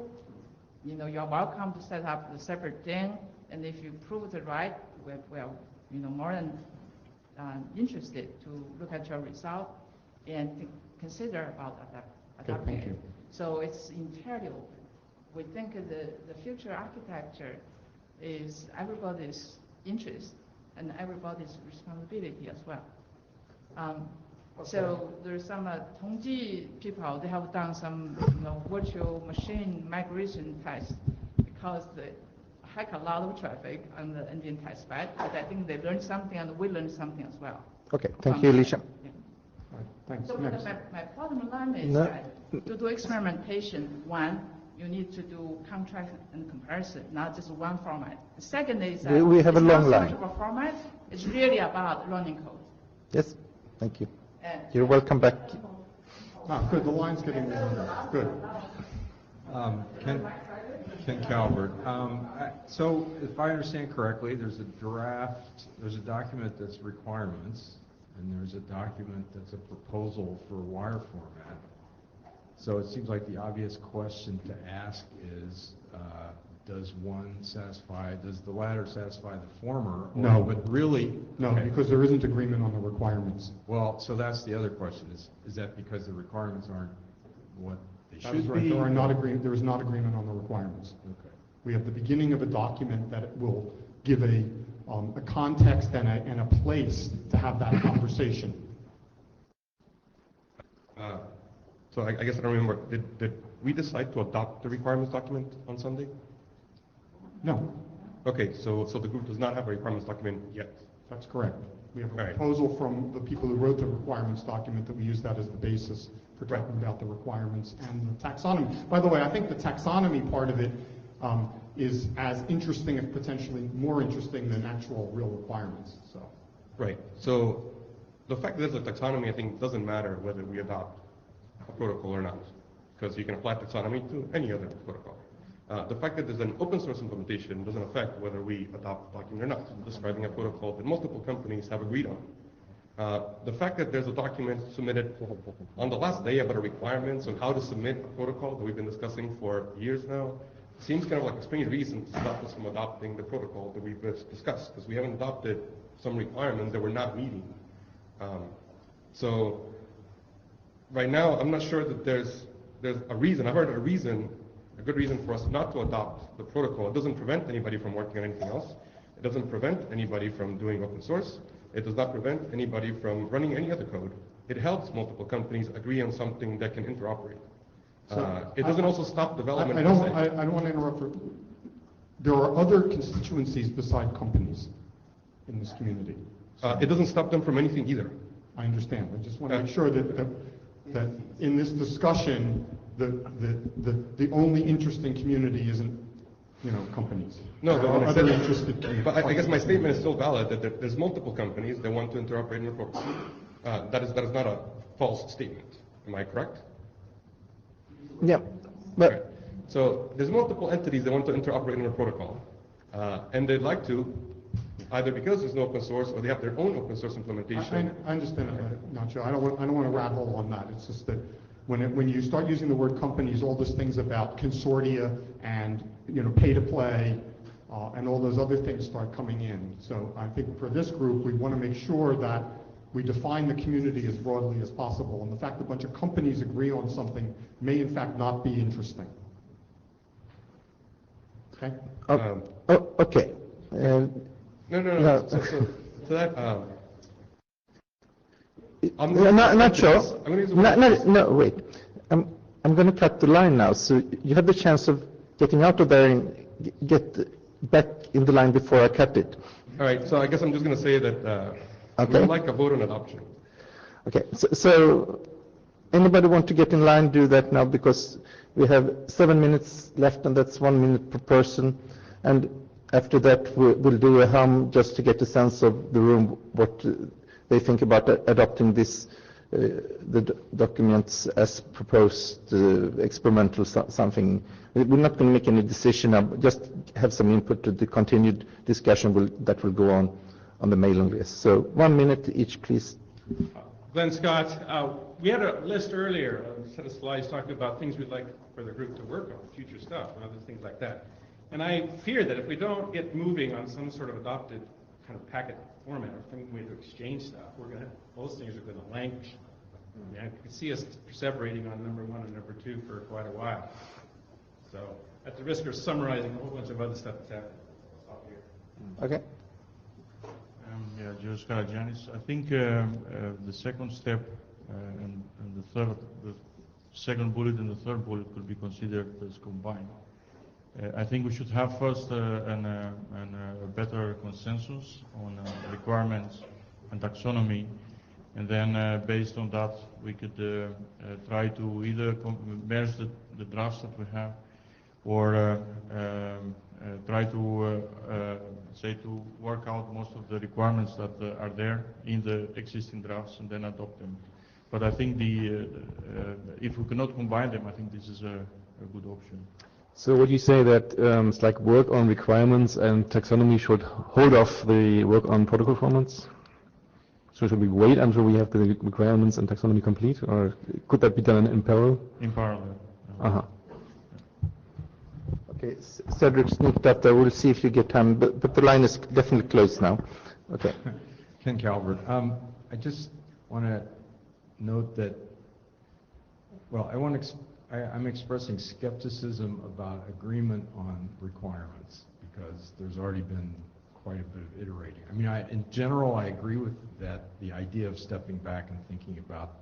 you're welcome to set up the separate thing. And if you prove it right, we're more than interested to look at your result and consider about adapting it. So it's entirely open. We think the future architecture is everybody's interest and everybody's responsibility as well. So there's some Tongji people, they have done some virtual machine migration tests because they hack a lot of traffic on the Indian test bed, but I think they learned something and we learned something as well. Okay, thank you, Alicia. Thanks. So my bottom line is that to do experimentation, one, you need to do contrast and comparison, not just one format. The second is that we have a long it's not line. so much of a format, it's really about running code. Yes, thank you. You're welcome back. Good, the line's getting longer. Good. Ken Calvert. So if I understand correctly, there's a draft, there's a document that's requirements, and there's a document that's a proposal for wire format. So it seems like the obvious question to ask is, does the latter satisfy the former? No. But really? No, Okay. because there isn't agreement on the requirements. Well, so that's the other question, is that because the requirements aren't what they That is should right. be? There is not agreement on the requirements. Okay. We have the beginning of a document that will give a context and a place to have that conversation. So I guess I don't remember, did we decide to adopt the requirements document on Sunday? No. Okay, so the group does not have a requirements document yet. That's correct. We have a All right. proposal from the people who wrote the requirements document that we use that as the basis for talking about the requirements and the taxonomy. By the way, I think the taxonomy part of it is as interesting, if potentially more interesting than actual real requirements. So. Right. So the fact that there's a taxonomy, I think, doesn't matter whether we adopt a protocol or not, because you can apply taxonomy to any other protocol. The fact that there's an open source implementation doesn't affect whether we adopt the document or not. I'm describing a protocol that multiple companies have agreed on. The fact that there's a document submitted on the last day about the requirements on how to submit a protocol that we've been discussing for years now seems kind of like a strange reason to stop us from adopting the protocol that we've discussed, because we haven't adopted some requirements that we're not meeting. So right now, I'm not sure that there's a reason. I've heard a good reason for us not to adopt the protocol. It doesn't prevent anybody from working on anything else. It doesn't prevent anybody from doing open source. It does not prevent anybody from running any other code. It helps multiple companies agree on something that can interoperate. It doesn't also stop development. I don't want to interrupt. There are other constituencies beside companies in this community. It doesn't stop them from anything either. I understand. I just want to make sure that in this discussion, the only interesting community isn't, companies. No, there are other interested communities. But I guess my statement is still valid that there's multiple companies that want to interoperate in the protocol. That is not a false statement. Am I correct? Yeah, but okay. So there's multiple entities that want to interoperate in the protocol, and they'd like to, either because there's no open source or they have their own open source implementation. I understand that, Nacho. I don't want to rat hole on that. It's just that when you start using the word companies, all those things about consortia and pay to play and all those other things start coming in. So I think for this group, we want to make sure that we define the community as broadly as possible. And the fact that a bunch of companies agree on something may in fact not be interesting. Okay? Okay. No. So that, not sure. No, wait. I'm going to cut the line now. So you have the chance of getting out of there and get back in the line before I cut it. All right. So I guess I'm just going to say that we would like a vote on adoption. Okay. So anybody want to get in line, do that now, because we have 7 minutes left, and that's 1 minute per person. And after that, we'll do a hum just to get a sense of the room, what they think about adopting this, the documents as proposed, experimental something. We're not going to make any decision now, just have some input to the continued discussion that will go on the mailing list. So 1 minute each, please. Glenn Scott, we had a list earlier, a set of slides talking about things we'd like for the group to work on, future stuff and other things like that. And I fear that if we don't get moving on some sort of adopted kind of packet format or some way to exchange stuff, those things are going to languish. I can see us perseverating on number 1 and number 2 for quite a while. So at the risk of summarizing a whole bunch of other stuff that's happening, I'll stop here. Okay. Yeah, Joe Scaragianis. I think the second step and the second bullet and the third bullet could be considered as combined. I think we should have first a better consensus on requirements and taxonomy, and then based on that we could try to either merge the drafts that we have, or try to say to work out most of the requirements that are there in the existing drafts and then adopt them. But I think if we cannot combine them, I think this is a good option. So would you say that it's like work on requirements and taxonomy should hold off the work on protocol formats? So should we wait until we have the requirements and taxonomy complete, or could that be done in parallel? In parallel. Uh-huh. Okay, Cedric sneaked up there. We'll see if you get time, but the line is definitely closed now. Okay. Ken Calvert. I just want to note that, well, I'm expressing skepticism about agreement on requirements because there's already been quite a bit of iterating. I mean, in general, I agree with that, the idea of stepping back and thinking about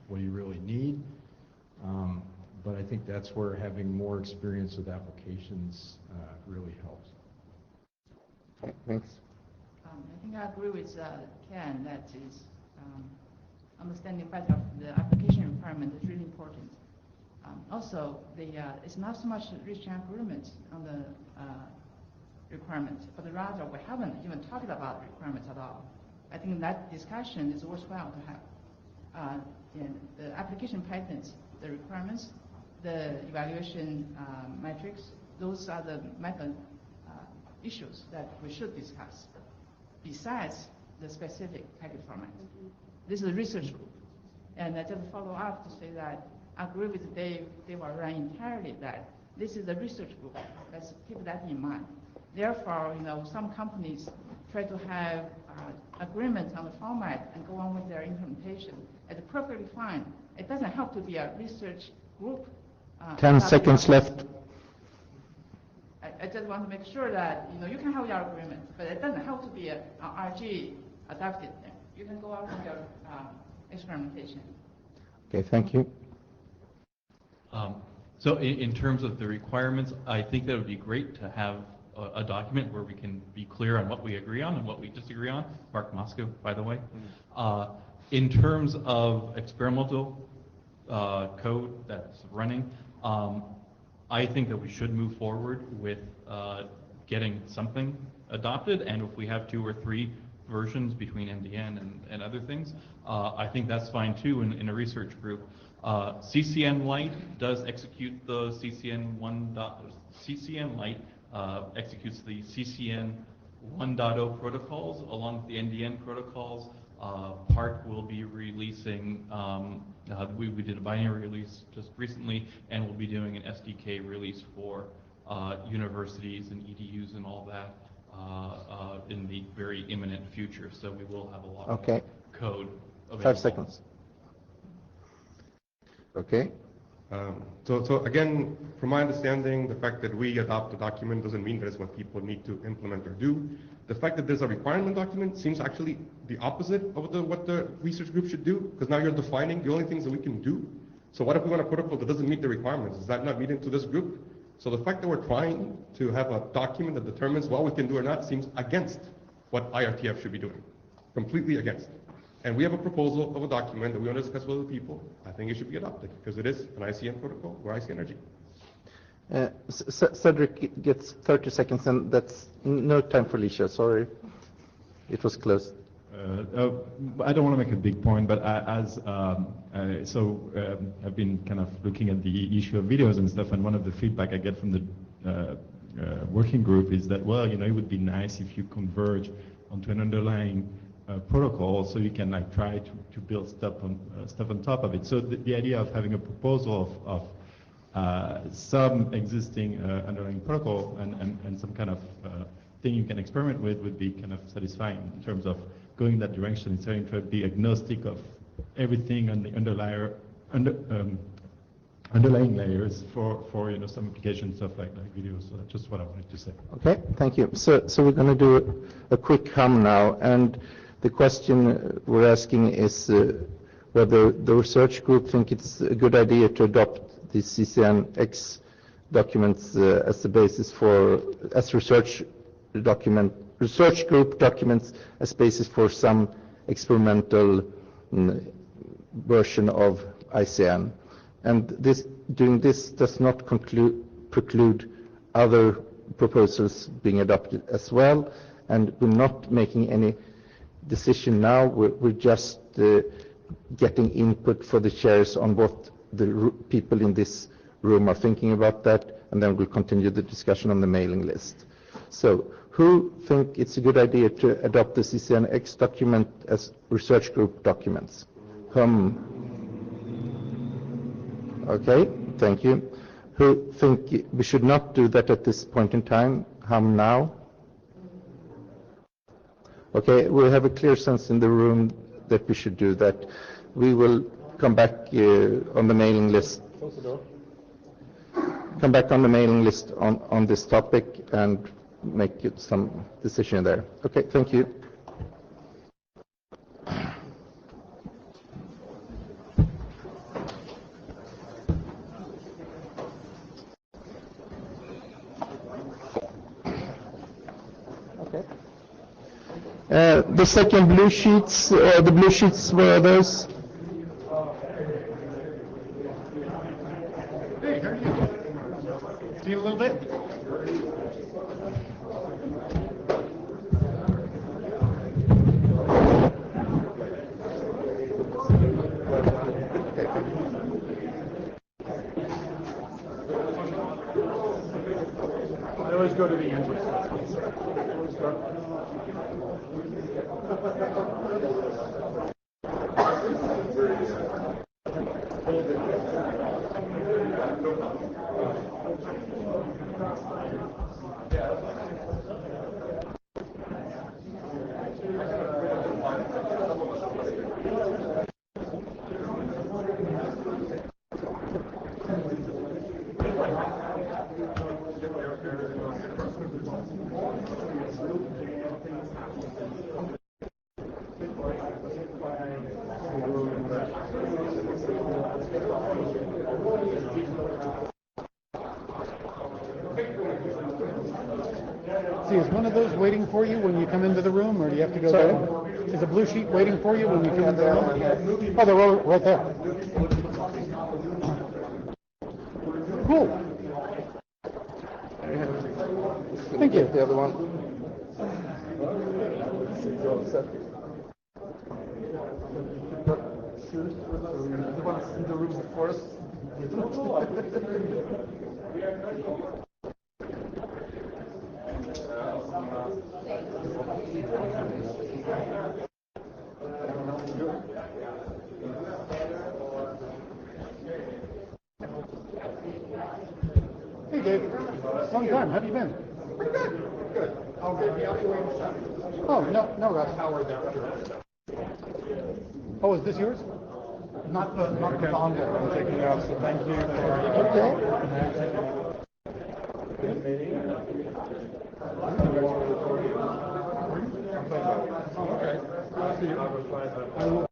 what you really need. But I think that's where having more experience with applications really helps. Okay, thanks. I think I agree with Ken that is understanding better the application requirement is really important. Also, it's not so much reaching agreement on the requirement, but rather we haven't even talked about requirements at all. I think that discussion is worthwhile to have. In the application patterns, the requirements, the evaluation metrics, those are the method issues that we should discuss, besides the specific package format. This is a research group. And I just follow up to say that I agree with Dave Warren entirely that this is a research group. Let's keep that in mind. Therefore, some companies try to have agreements on the format and go on with their implementation. It's perfectly fine. It doesn't have to be a research group. 10 seconds left. I just want to make sure that you can have your agreement, but it doesn't have to be an RG adopted thing. You can go out with your experimentation. Okay, thank you. So in terms of the requirements, I think that would be great to have a document where we can be clear on what we agree on and what we disagree on. Mark Moscow, by the way. In terms of experimental code that's running, I think that we should move forward with getting something adopted, and if we have 2 or 3 versions between MDN and other things, I think that's fine too in a research group. CCN Lite does execute the CCN Lite executes the CCN 1.0 protocols along with the NDN protocols. Park will be releasing, we did a binary release just recently, and we'll be doing an SDK release for universities and EDUs and all that in the very imminent future. So we will have a lot more code available. 5 seconds. Okay. So again, from my understanding, the fact that we adopt a document doesn't mean that it's what people need to implement or do. The fact that there's a requirement document seems actually the opposite of what the research group should do, because now you're defining the only things that we can do. So what if we want a protocol that doesn't meet the requirements? Is that not meeting to this group? So the fact that we're trying to have a document that determines what we can do or not seems against what IRTF should be doing, completely against. And we have a proposal of a document that we want to discuss with other people. I think it should be adopted because it is an ICN protocol or Icnrg. Cedric gets 30 seconds, and that's no time for Alicia. Sorry, it was closed. I don't want to make a big point, but I've been kind of looking at the issue of videos and stuff, and one of the feedback I get from the working group is that, well, it would be nice if you converge onto an underlying protocol, so you can try to build stuff on top of it. So the idea of having a proposal of some existing underlying protocol and some kind of thing you can experiment with would be kind of satisfying in terms of going in that direction instead of trying to be agnostic of everything on the underlying layers for some application stuff like videos. So that's just what I wanted to say. Okay, thank you. So we're going to do a quick hum now, and the question we're asking is whether the research group think it's a good idea to adopt the CCNX documents as the basis as research group documents as basis for some experimental version of ICN. And doing this does not preclude other proposals being adopted as well, and we're not making any decision now. We're just getting input for the chairs on what the people in this room are thinking about that, and then we'll continue the discussion on the mailing list. So, who think it's a good idea to adopt the ICNrg document as research group documents? Okay, thank you. Who think we should not do that at this point in time? Now? Okay, we have a clear sense in the room that we should do that. We will come back on the mailing list. Come back on the mailing list on this topic and make some decision there. Okay, thank you. The second blue sheets, the blue sheets, where are those? Hey, how are you? See you a little bit? I always go to the entrance. See, is one of those waiting for you when you come into the room, or do you have to go down? Is a blue sheet waiting for you when you come into the room? Oh, they're all right there. Cool. Thank you. The other one. You want to see the room first? Hey, Dave. Long time. How have you been? Pretty good. Good. I'll get the other way in a second. Oh, no rush. Howard after. Oh, is this yours? Not the dongle I'm taking out, so thank you for... Okay. I'll see you. I will